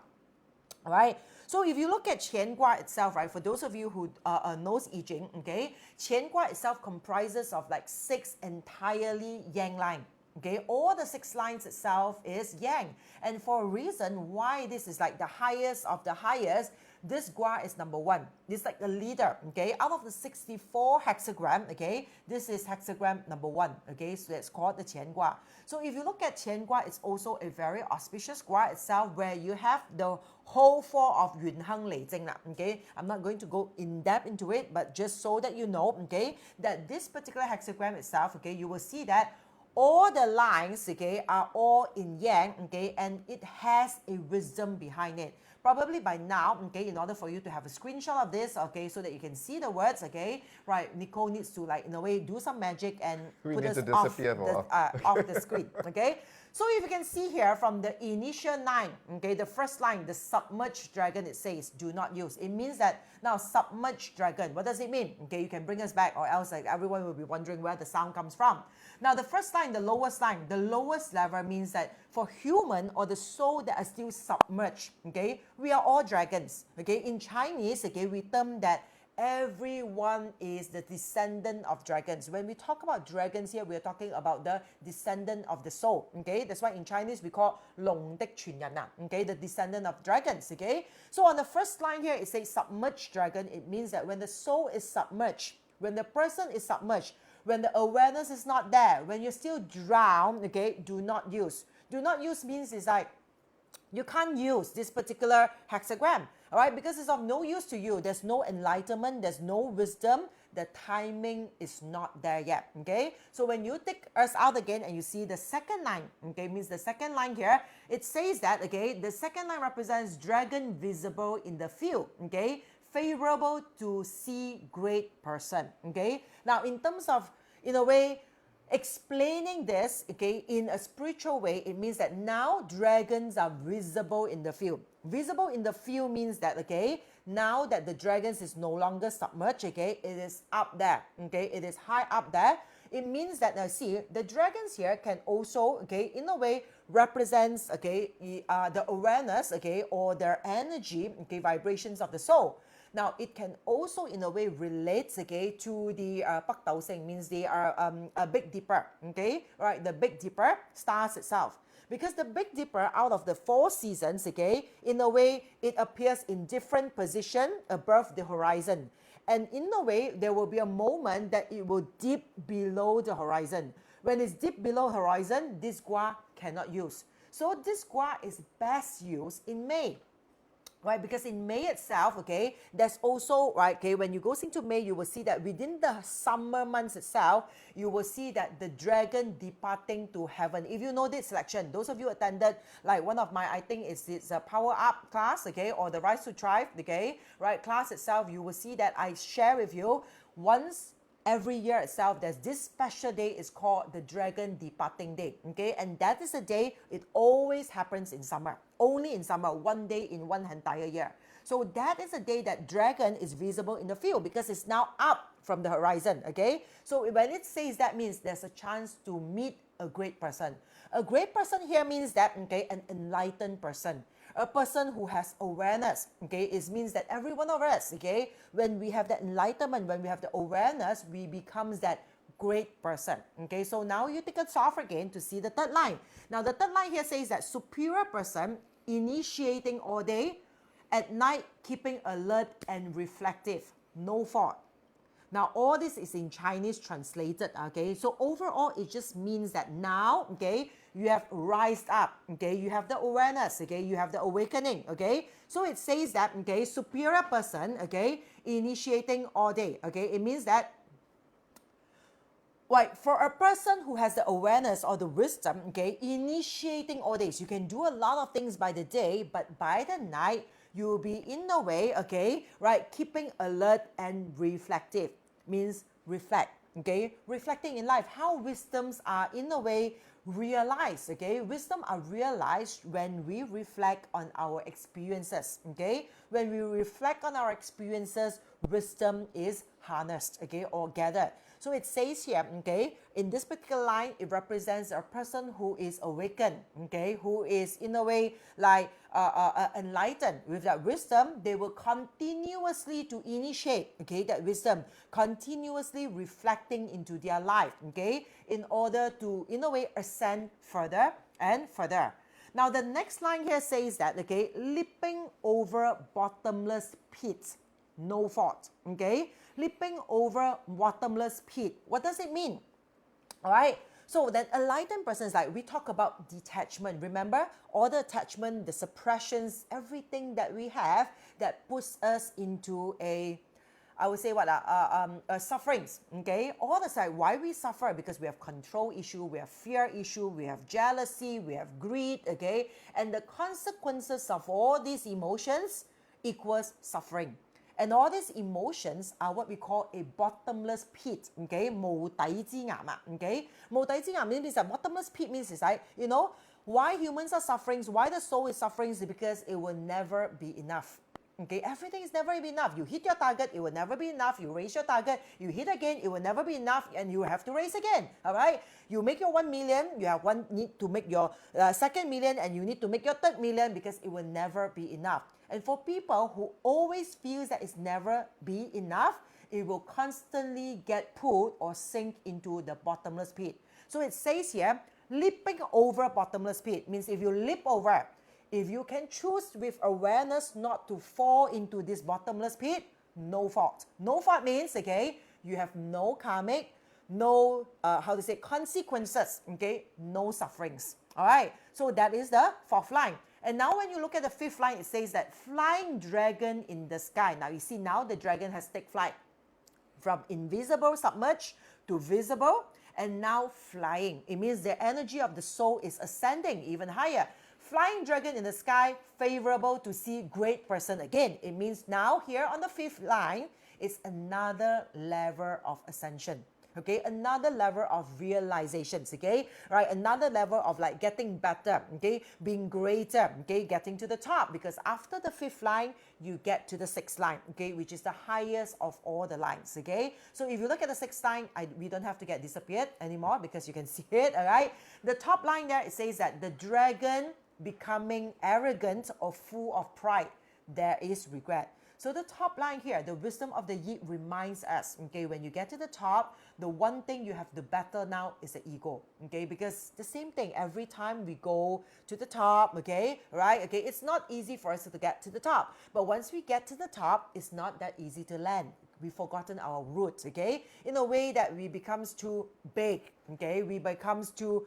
All right, so if you look at Qian Gua itself, right, for those of you who knows I Ching, okay, Qian Gua itself comprises of like 6 entirely yang line. Okay, all the 6 lines itself is yang, and for a reason why this is like the highest of the highest, this gua is number 1. This is like the leader, okay, out of the 64 hexagram, okay, this is hexagram number 1, okay, so that's called the Qian Gua. So if you look at Qian Gua, it's also a very auspicious gua itself, where you have the whole 4 of Yun Heng Lei Jing, okay. I'm not going to go in depth into it, but just so that you know, okay, that this particular hexagram itself, okay, you will see that all the lines, okay, are all in yang, okay, and it has a wisdom behind it. Probably by now, okay, in order for you to have a screenshot of this, okay, so that you can see the words, okay, right, Nicole needs to, like, in a way, do some magic and put us off the screen, okay. So if you can see here from the initial 9, okay, the first line, the submerged dragon, it says do not use. It means that now submerged dragon, what does it mean? Okay, you can bring us back, or else like everyone will be wondering where the sound comes from. Now the first line, the lowest level means that for human or the soul that are still submerged, okay, we are all dragons. Okay, in Chinese, okay, we term that everyone is the descendant of dragons. When we talk about dragons here, we are talking about the descendant of the soul. Okay, that's why in Chinese we call 龍的傳人, okay, the descendant of dragons. Okay, so on the first line here it says submerged dragon. It means that when the soul is submerged, when the person is submerged, when the awareness is not there, when you're still drowned, okay, do not use. Do not use means it's like you can't use this particular hexagram, all right, because it's of no use to you. There's no enlightenment, there's no wisdom, the timing is not there yet. Okay, so when you take us out again and you see the second line, okay, means the second line here, it says that, okay, the second line represents dragon visible in the field. Okay, favorable to see great person. Okay, now in terms of, in a way, explaining this, okay, in a spiritual way, it means that now dragons are visible in the field. Visible in the field means that, okay, now that the dragons is no longer submerged, okay, it is up there, okay, it is high up there. It means that, now see, the dragons here can also, okay, in a way represents, okay, the awareness, okay, or their energy, okay, vibrations of the soul. Now, it can also, in a way, relate, okay, to the Pak Tao Seng, means they are a Big Dipper, okay, right? The Big Dipper stars itself. Because the Big Dipper, out of the 4 seasons, okay, in a way, it appears in different position above the horizon. And in a way, there will be a moment that it will dip below the horizon. When it's deep below horizon, this gua cannot use. So this gua is best used in May. Right, because in May itself, okay, there's also, right, okay, when you go into May, you will see that within the summer months itself, you will see that the dragon departing to heaven. If you know this selection, those of you attended, like one of my, I think it's a Power Up class, okay, or the Rise to Thrive, okay, right, class itself, you will see that I share with you once every year itself, there's this special day is called the Dragon Departing Day, okay, and that is a day, it always happens in summer, only in summer, one day in one entire year. So that is a day that dragon is visible in the field because it's now up from the horizon, okay. So when it says that, means there's a chance to meet a great person. A great person here means that, okay, an enlightened person. A person who has awareness, okay, it means that every one of us, okay, when we have that enlightenment, when we have the awareness, we becomes that great person. Okay, so now you take us off again to see the third line. Now the third line here says that superior person, initiating all day, at night keeping alert and reflective, no fault. Now, all this is in Chinese translated, okay? So overall, it just means that now, okay, you have rised up, okay? You have the awareness, okay? You have the awakening, okay? So it says that, okay, superior person, okay, initiating all day, okay? It means that, right, for a person who has the awareness or the wisdom, okay, initiating all days, you can do a lot of things by the day, but by the night, you will be in a way, okay, right, keeping alert and reflective, means reflect, okay, reflecting in life, how wisdoms are in a way realized, okay, wisdom are realized when we reflect on our experiences, okay, when we reflect on our experiences, wisdom is harnessed, okay, or gathered. So it says here, okay, in this particular line, it represents a person who is awakened, okay, who is in a way like enlightened. With that wisdom, they will continuously to initiate, okay, that wisdom, continuously reflecting into their life, okay, in order to, in a way, ascend further and further. Now, the next line here says that, okay, leaping over bottomless pits, no fault, okay, leaping over bottomless pit. What does it mean? All right. So that enlightened person is like, we talk about detachment. Remember, all the attachment, the suppressions, everything that we have that puts us into a, I would say what, sufferings, okay? All the time, why we suffer? Because we have control issue, we have fear issue, we have jealousy, we have greed, okay? And the consequences of all these emotions equals suffering. And all these emotions are what we call a bottomless pit, okay? 無底之岩, okay? 無底之岩 means that bottomless pit means it's like, you know, why humans are suffering, why the soul is suffering is because it will never be enough. Okay, everything is never enough. You hit your target, it will never be enough. You raise your target, you hit again, it will never be enough, and you have to raise again. All right. You make your 1 million, you have need to make your second million, and you need to make your third million because it will never be enough. And for people who always feels that it's never be enough, it will constantly get pulled or sink into the bottomless pit. So it says here, leaping over bottomless pit means if you leap over, if you can choose with awareness not to fall into this bottomless pit, no fault. No fault means, okay, you have no karmic, no, consequences, okay, no sufferings. All right, so that is the fourth line. And now when you look at the fifth line, it says that flying dragon in the sky. Now you see now the dragon has taken flight from invisible, submerged to visible, and now flying. It means the energy of the soul is ascending even higher. Flying dragon in the sky, favorable to see great person again. It means now here on the fifth line, it's another level of ascension. Okay, another level of realizations, okay, right, another level of like getting better, okay, being greater, okay, getting to the top, because after the fifth line, you get to the sixth line, okay, which is the highest of all the lines, okay. So if you look at the sixth line, we don't have to get disappeared anymore because you can see it, all right. The top line there, it says that the dragon becoming arrogant or full of pride, there is regret. So the top line here, the wisdom of the Yi reminds us, okay, when you get to the top, the one thing you have to battle now is the ego, okay, because the same thing, every time we go to the top, okay, right, okay, it's not easy for us to get to the top, but once we get to the top, it's not that easy to land. We've forgotten our roots, okay, in a way that we becomes too big, okay, we becomes too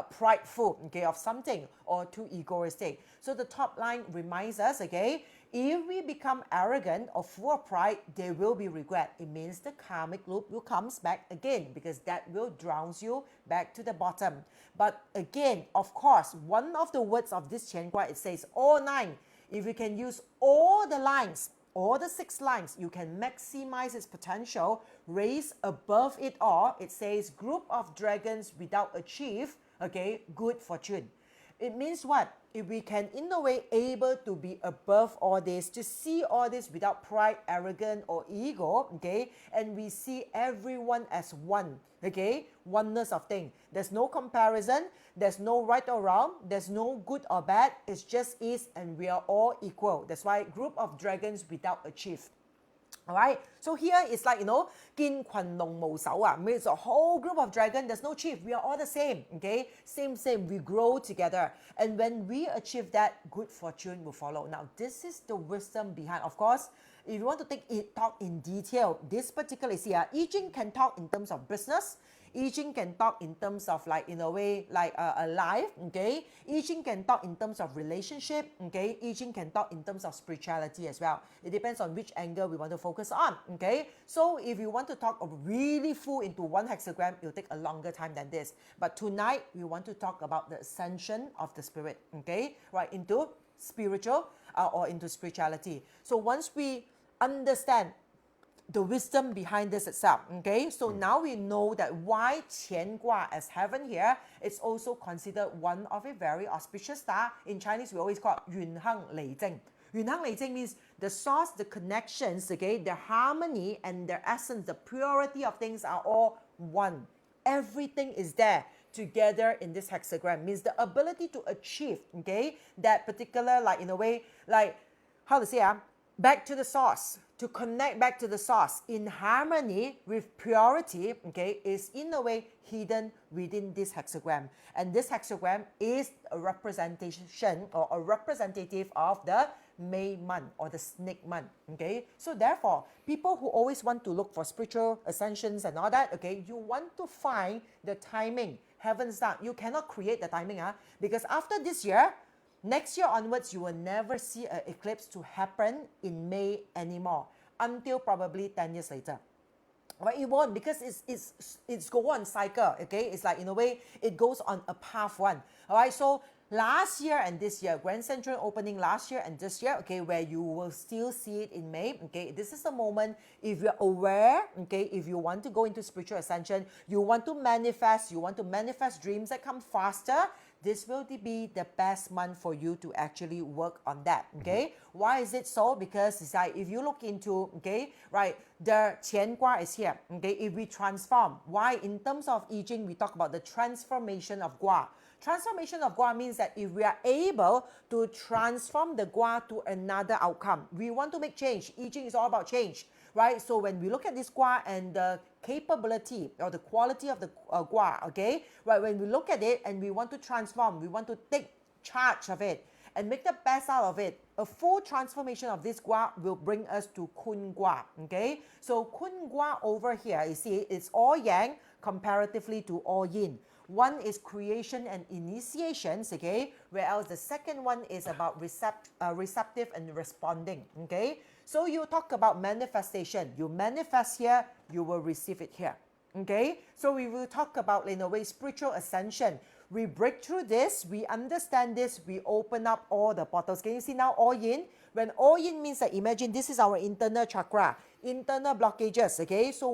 prideful, okay, of something, or too egoistic. So the top line reminds us, okay, if we become arrogant or full of pride, there will be regret. It means the karmic loop will come back again, because that will drown you back to the bottom. But again, of course, one of the words of this Qian Gua, it says all 9. If you can use all the lines, all the 6 lines, you can maximize its potential, raise above it all. It says group of dragons without achieve, okay, good fortune. It means what? If we can, in a way, able to be above all this, to see all this without pride, arrogance, or ego, okay, and we see everyone as one, okay, oneness of thing. There's no comparison, there's no right or wrong, there's no good or bad, it's just is, and we are all equal. That's why group of dragons without achieve. Alright, so here it's like, kin kwan long mo sao means a whole group of dragons, there's no chief, we are all the same, okay? Same, we grow together. And when we achieve that, good fortune will follow. Now, this is the wisdom behind, of course, if you want to talk in detail, this particular is here. I Ching can talk in terms of business. I Ching can talk in terms of like, in a way, like a life, okay? I Ching can talk in terms of relationship, okay? I Ching can talk in terms of spirituality as well. It depends on which angle we want to focus on, okay? So if you want to talk of really full into one hexagram, it'll take a longer time than this. But tonight, we want to talk about the ascension of the spirit, okay? Right, into spiritual or into spirituality. So once we understand the wisdom behind this itself, okay? So now we know that why Qian Gua as heaven here, it's also considered one of a very auspicious star. In Chinese, we always call it Yun Heng Lei Zheng. Yun Heng Lei Zheng means the source, the connections, okay, the harmony and the essence, the purity of things are all one. Everything is there together in this hexagram, means the ability to achieve, okay, that particular, like in a way, like, how to say, back to the source, to connect back to the source in harmony with purity, okay, is in a way hidden within this hexagram. And this hexagram is a representation or a representative of the May month or the snake month, okay? So therefore, people who always want to look for spiritual ascensions and all that, okay, you want to find the timing, heaven's start. You cannot create the timing, because after this year, next year onwards, you will never see an eclipse to happen in May anymore until probably 10 years later. Well, it won't, because it's go on cycle, okay? It's like, in a way, it goes on a path one. All right, so last year and this year, Grand Central opening last year and this year, okay, where you will still see it in May, okay? This is the moment, if you're aware, okay, if you want to go into spiritual ascension, you want to manifest dreams that come faster, this will be the best month for you to actually work on that, okay? Why is it so? Because it's like, if you look into, okay, right, the Qian Gua is here, okay? If we transform, why? In terms of I Ching, we talk about the transformation of Gua. Transformation of gua means that if we are able to transform the gua to another outcome, we want to make change. I Ching is all about change, right? So when we look at this gua and the capability or the quality of the gua, okay, right? When we look at it and we want to transform, we want to take charge of it and make the best out of it. A full transformation of this gua will bring us to Kun Gua, okay? So Kun Gua over here, you see, it's all yang comparatively to all yin. One is creation and initiations, okay? Whereas the second one is about receptive and responding, okay? So you talk about manifestation. You manifest here, you will receive it here, okay? So we will talk about, in a way, spiritual ascension. We break through this, we understand this, we open up all the portals. Can you see now all yin? When all yin means that, imagine this is our internal chakra, internal blockages, okay? So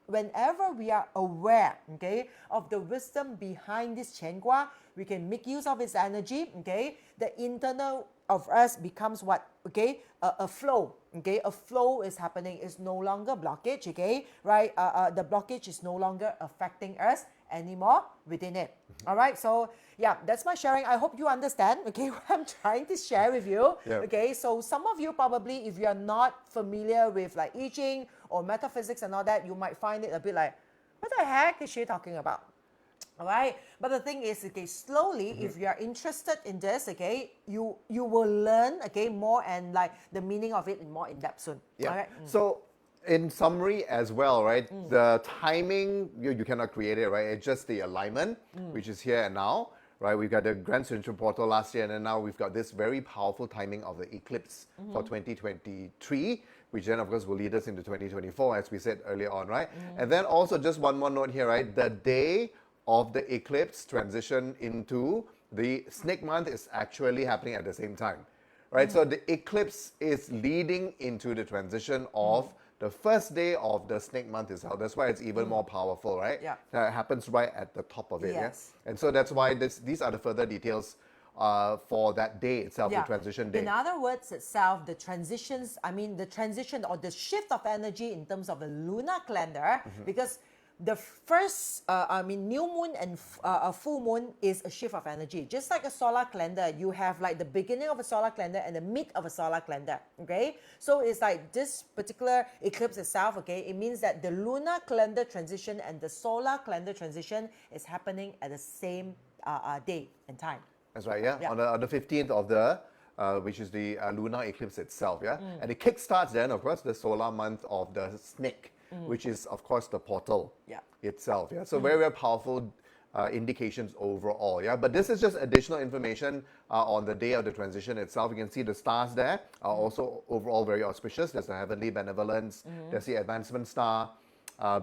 whenever we are aware, okay, of the wisdom behind this Qian Gua, we can make use of its energy, okay? The internal of us becomes what? Okay, a flow, okay? A flow is happening. It's no longer blockage, okay? Right? The blockage is no longer affecting us anymore within it. All right, so yeah, that's my sharing. I hope you understand, okay, what I'm trying to share with you. Yeah. Okay, so some of you probably, if you're not familiar with like I Ching or metaphysics and all that, you might find it a bit like, what the heck is she talking about? All right, but the thing is, okay, slowly, if you are interested in this, okay, you will learn, okay, more and like the meaning of it in more in depth soon. Yeah. All right. So in summary as well, right, the timing, you cannot create it, right? It's just the alignment, which is here and now, right? We've got the Grand Central Portal last year, and then now we've got this very powerful timing of the eclipse for 2023, which then, of course, will lead us into 2024, as we said earlier on, right? And then also just one more note here, right? The day of the eclipse transition into the snake month is actually happening at the same time, right? So the eclipse is leading into the transition of the first day of the snake month itself. That's why it's even more powerful, right? Yeah. That happens right at the top of it. Yes. Yeah? And so that's why these are the further details for that day itself, the transition day. In other words, itself, the transitions, I mean, the transition or the shift of energy in terms of the lunar calendar, because the first, new moon and full moon is a shift of energy. Just like a solar calendar, you have like the beginning of a solar calendar and the mid of a solar calendar, okay? So it's like this particular eclipse itself, okay? It means that the lunar calendar transition and the solar calendar transition is happening at the same day and time. That's right, yeah. On the 15th of the, which is the lunar eclipse itself, yeah? And it kickstarts then, of course, the solar month of the snake, which is, of course, the portal itself, yeah? So very, very powerful indications overall, yeah? But this is just additional information on the day of the transition itself. You can see the stars there are also overall very auspicious. There's the heavenly benevolence, there's the advancement star,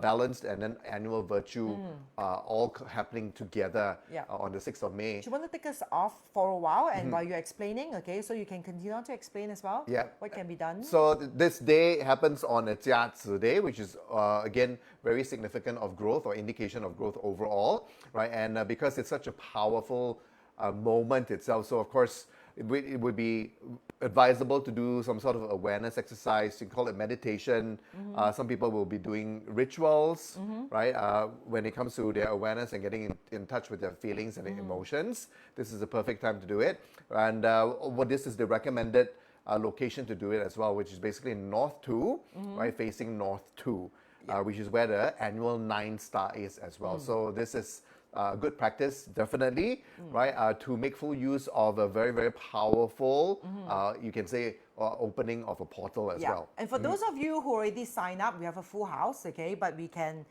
balanced, and then annual virtue all happening together on the 6th of May. Do you want to take us off for a while and while you're explaining, okay, so you can continue on to explain as well? Yeah. What can be done? So this day happens on a Jia Zi Day, which is again very significant of growth or indication of growth overall, right? And because it's such a powerful moment itself, so of course it would be advisable to do some sort of awareness exercise. You can call it meditation. Some people will be doing rituals, right? When it comes to their awareness and getting in touch with their feelings and emotions, this is the perfect time to do it. And this is the recommended location to do it as well, which is basically North 2, right? Facing North 2, which is where the annual 9 star is as well. So this is good practice, definitely, right? To make full use of a very, very powerful, you can say, opening of a portal as well. And for those of you who already signed up, we have a full house, okay? But we can,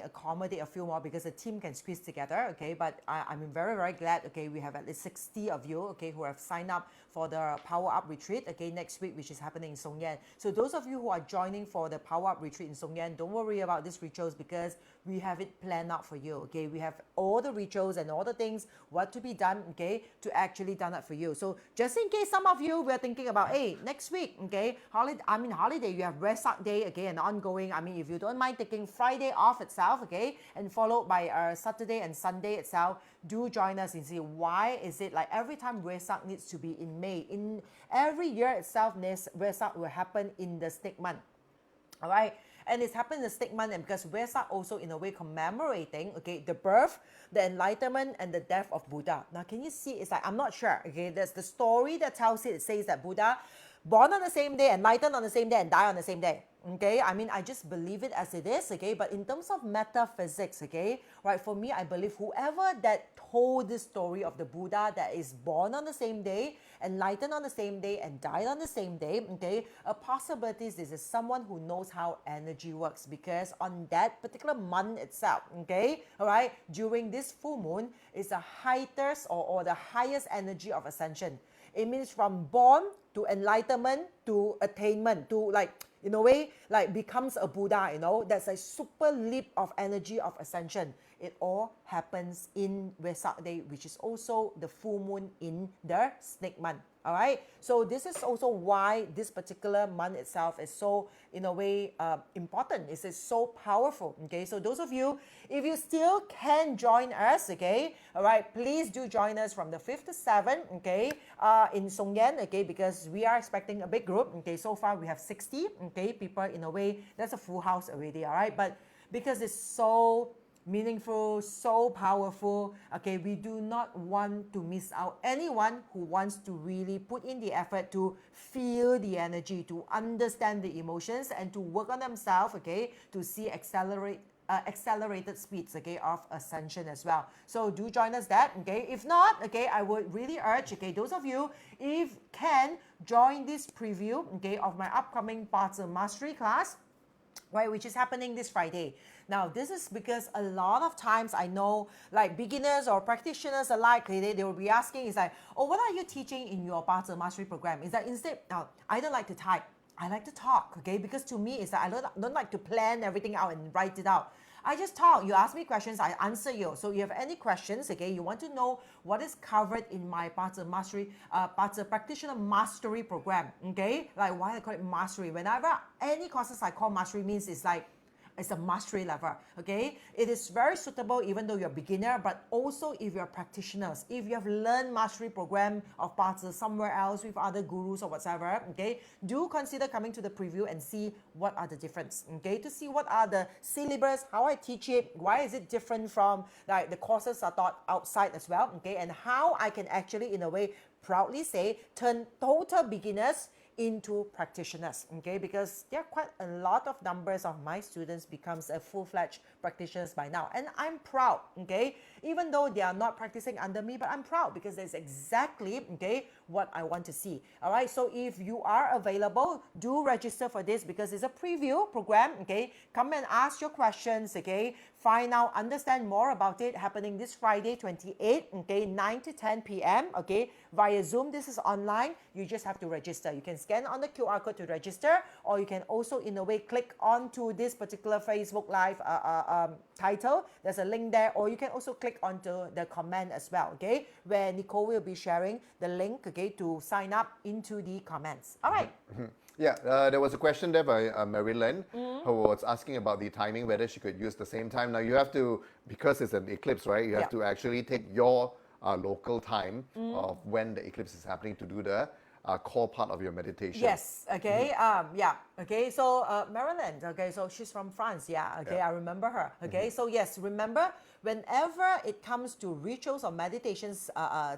accommodate a few more because the team can squeeze together, okay? But I'm very, very glad, okay, we have at least 60 of you, okay, who have signed up for the Power Up Retreat, okay, next week, which is happening in Song Yen. So those of you who are joining for the Power Up Retreat in Song Yen, don't worry about these rituals because we have it planned out for you, okay? We have all the rituals and all the things, what to be done, okay, to actually done it for you. So just in case some of you were thinking about, hey, next week, okay, holiday, you have Vesak Day, okay, and ongoing. If you don't mind taking Friday off itself, okay, and followed by Saturday and Sunday itself, do join us and see why is it like every time Vesak needs to be in May. In every year itself, Vesak will happen in the snake month. All right. And it's happened in the snake month, and because Vesak also in a way commemorating, okay, the birth, the enlightenment, and the death of Buddha. Now, can you see? It's like, I'm not sure, okay, there's the story that tells it. It says that Buddha born on the same day, enlightened on the same day, and die on the same day. Okay, I mean, I just believe it as it is, okay, but in terms of metaphysics, okay, right, for me, I believe whoever that told this story of the Buddha that is born on the same day, enlightened on the same day, and died on the same day, okay, a possibility is this is someone who knows how energy works, because on that particular month itself, okay, all right, during this full moon is the highest or the highest energy of ascension. It means from born to enlightenment to attainment to, like, in a way, like becomes a Buddha, you know, that's a super leap of energy of ascension. It all happens in Vesak Day, which is also the full moon in the snake month. All right, so this is also why this particular month itself is so, in a way, important. It is so powerful. Okay, so those of you, if you still can join us, okay, all right, please do join us from the 5th to 7th, okay, in Songyan, okay, because we are expecting a big group. Okay, so far we have 60, okay, people. In a way, that's a full house already. All right, but because it's so meaningful, so powerful, okay, we do not want to miss out anyone who wants to really put in the effort to feel the energy, to understand the emotions, and to work on themselves, okay, to see accelerated speeds, okay, of ascension as well. So do join us that, okay. If not, okay, I would really urge, okay, those of you, if can, join this preview, okay, of my upcoming Parts of Mastery class, right, which is happening this Friday. Now, this is because a lot of times I know, like, beginners or practitioners alike, they will be asking, is like, oh, what are you teaching in your Parts of Mastery program? Is that instead, now, I don't like to type, I like to talk, okay? Because to me, it's that I don't like to plan everything out and write it out. I just talk. You ask me questions, I answer you. So if you have any questions, okay, you want to know what is covered in my Parts of Mastery, Parts of Practitioner Mastery program, okay? Like, why I call it Mastery? Whenever any courses I call Mastery means it's like, it's a mastery level, okay? It is very suitable even though you're a beginner, but also if you're practitioners. If you have learned mastery program of parts somewhere else with other gurus or whatever, okay, do consider coming to the preview and see what are the difference, okay? To see what are the syllabus, how I teach it, why is it different from, like, the courses are taught outside as well, okay? And how I can actually, in a way, proudly say, turn total beginners into practitioners, okay, because there are quite a lot of numbers of my students becomes a full-fledged practitioners by now, and I'm proud, okay, even though they are not practicing under me, but I'm proud because that's exactly, okay, what I want to see. All right, so if you are available, do register for this because it's a preview program, okay. Come and ask your questions, okay, find out, understand more about it, happening this Friday 28, okay, 9 to 10 p.m, okay, via Zoom. This is online. You just have to register. You can scan on the QR code to register, or you can also, in a way, click onto this particular Facebook Live title. There's a link there, or you can also click onto the comment as well, okay, where Nicole will be sharing the link, okay, to sign up into the comments. All right. Yeah, there was a question there by Marilyn who was asking about the timing, whether she could use the same time. Now you have to, because it's an eclipse, right? You have to actually take your local time of when the eclipse is happening to do the core part of your meditation. Yes, okay, yeah, okay, so Marilyn, okay, so she's from France, yeah, okay, I remember her, okay, so yes, remember, whenever it comes to rituals or meditations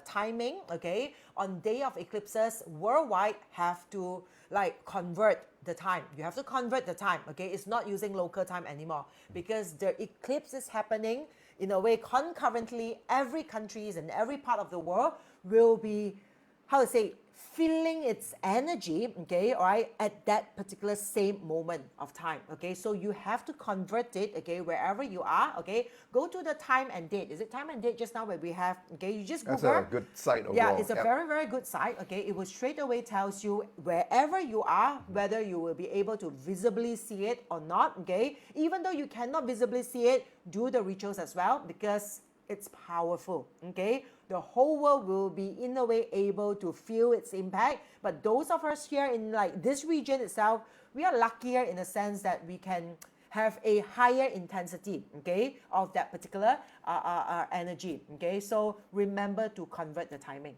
timing, okay, on day of eclipses, worldwide have to, like, convert the time. You have to convert the time, okay, it's not using local time anymore, because the eclipse is happening, in a way, concurrently. Every countries and every part of the world will be, how to say, feeling its energy, okay, all right, at that particular same moment of time, okay, so you have to convert it, okay, wherever you are, okay, go to the time and date. Is it time and date just now where we have, okay, you just Google. That's a good site overall. Yeah, it's a very, very good site, okay, it will straight away tells you wherever you are, whether you will be able to visibly see it or not, okay, even though you cannot visibly see it, do the rituals as well, because it's powerful, okay? The whole world will be, in a way, able to feel its impact. But those of us here in, like, this region itself, we are luckier in the sense that we can have a higher intensity, okay, of that particular energy, okay? So remember to convert the timing.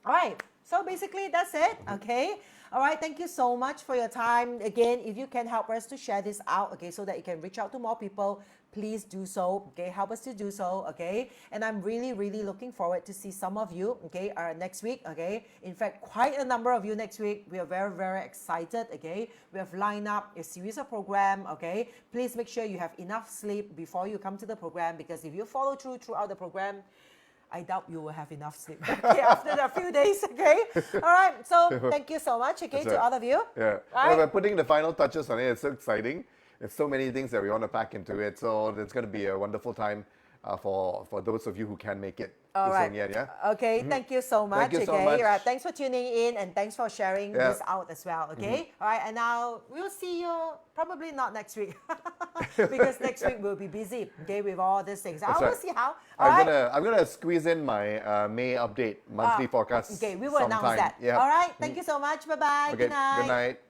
All right, So basically, that's it. Okay. All right. Thank you so much for your time. Again, if you can help us to share this out, okay, so that it can reach out to more people, please do so. Okay, help us to do so. Okay, and I'm really, really looking forward to see some of you. Okay, next week. Okay, in fact, quite a number of you next week. We are very, very excited. Okay, we have lined up a series of program. Okay, please make sure you have enough sleep before you come to the program, because if you follow throughout the program, I doubt you will have enough sleep, okay, after a few days, okay? All right, so thank you so much, okay, to all of you. Yeah, Right? we're putting the final touches on it. It's so exciting. There's so many things that we want to pack into it. So it's going to be a wonderful time for those of you who can make it. All right. Yeah? Okay, thank you so much. Thank you so okay, much. Right. Thanks for tuning in, and thanks for sharing Yeah. this out as well. Okay. All right, and now we'll see you probably not next week because next week we'll be busy. Okay, with all these things. I will see how. All right. I'm gonna squeeze in my May update monthly forecast. Okay, we will announce sometime. that. Yeah. All right. Thank you so much. Bye bye. Okay. Good night. Good night.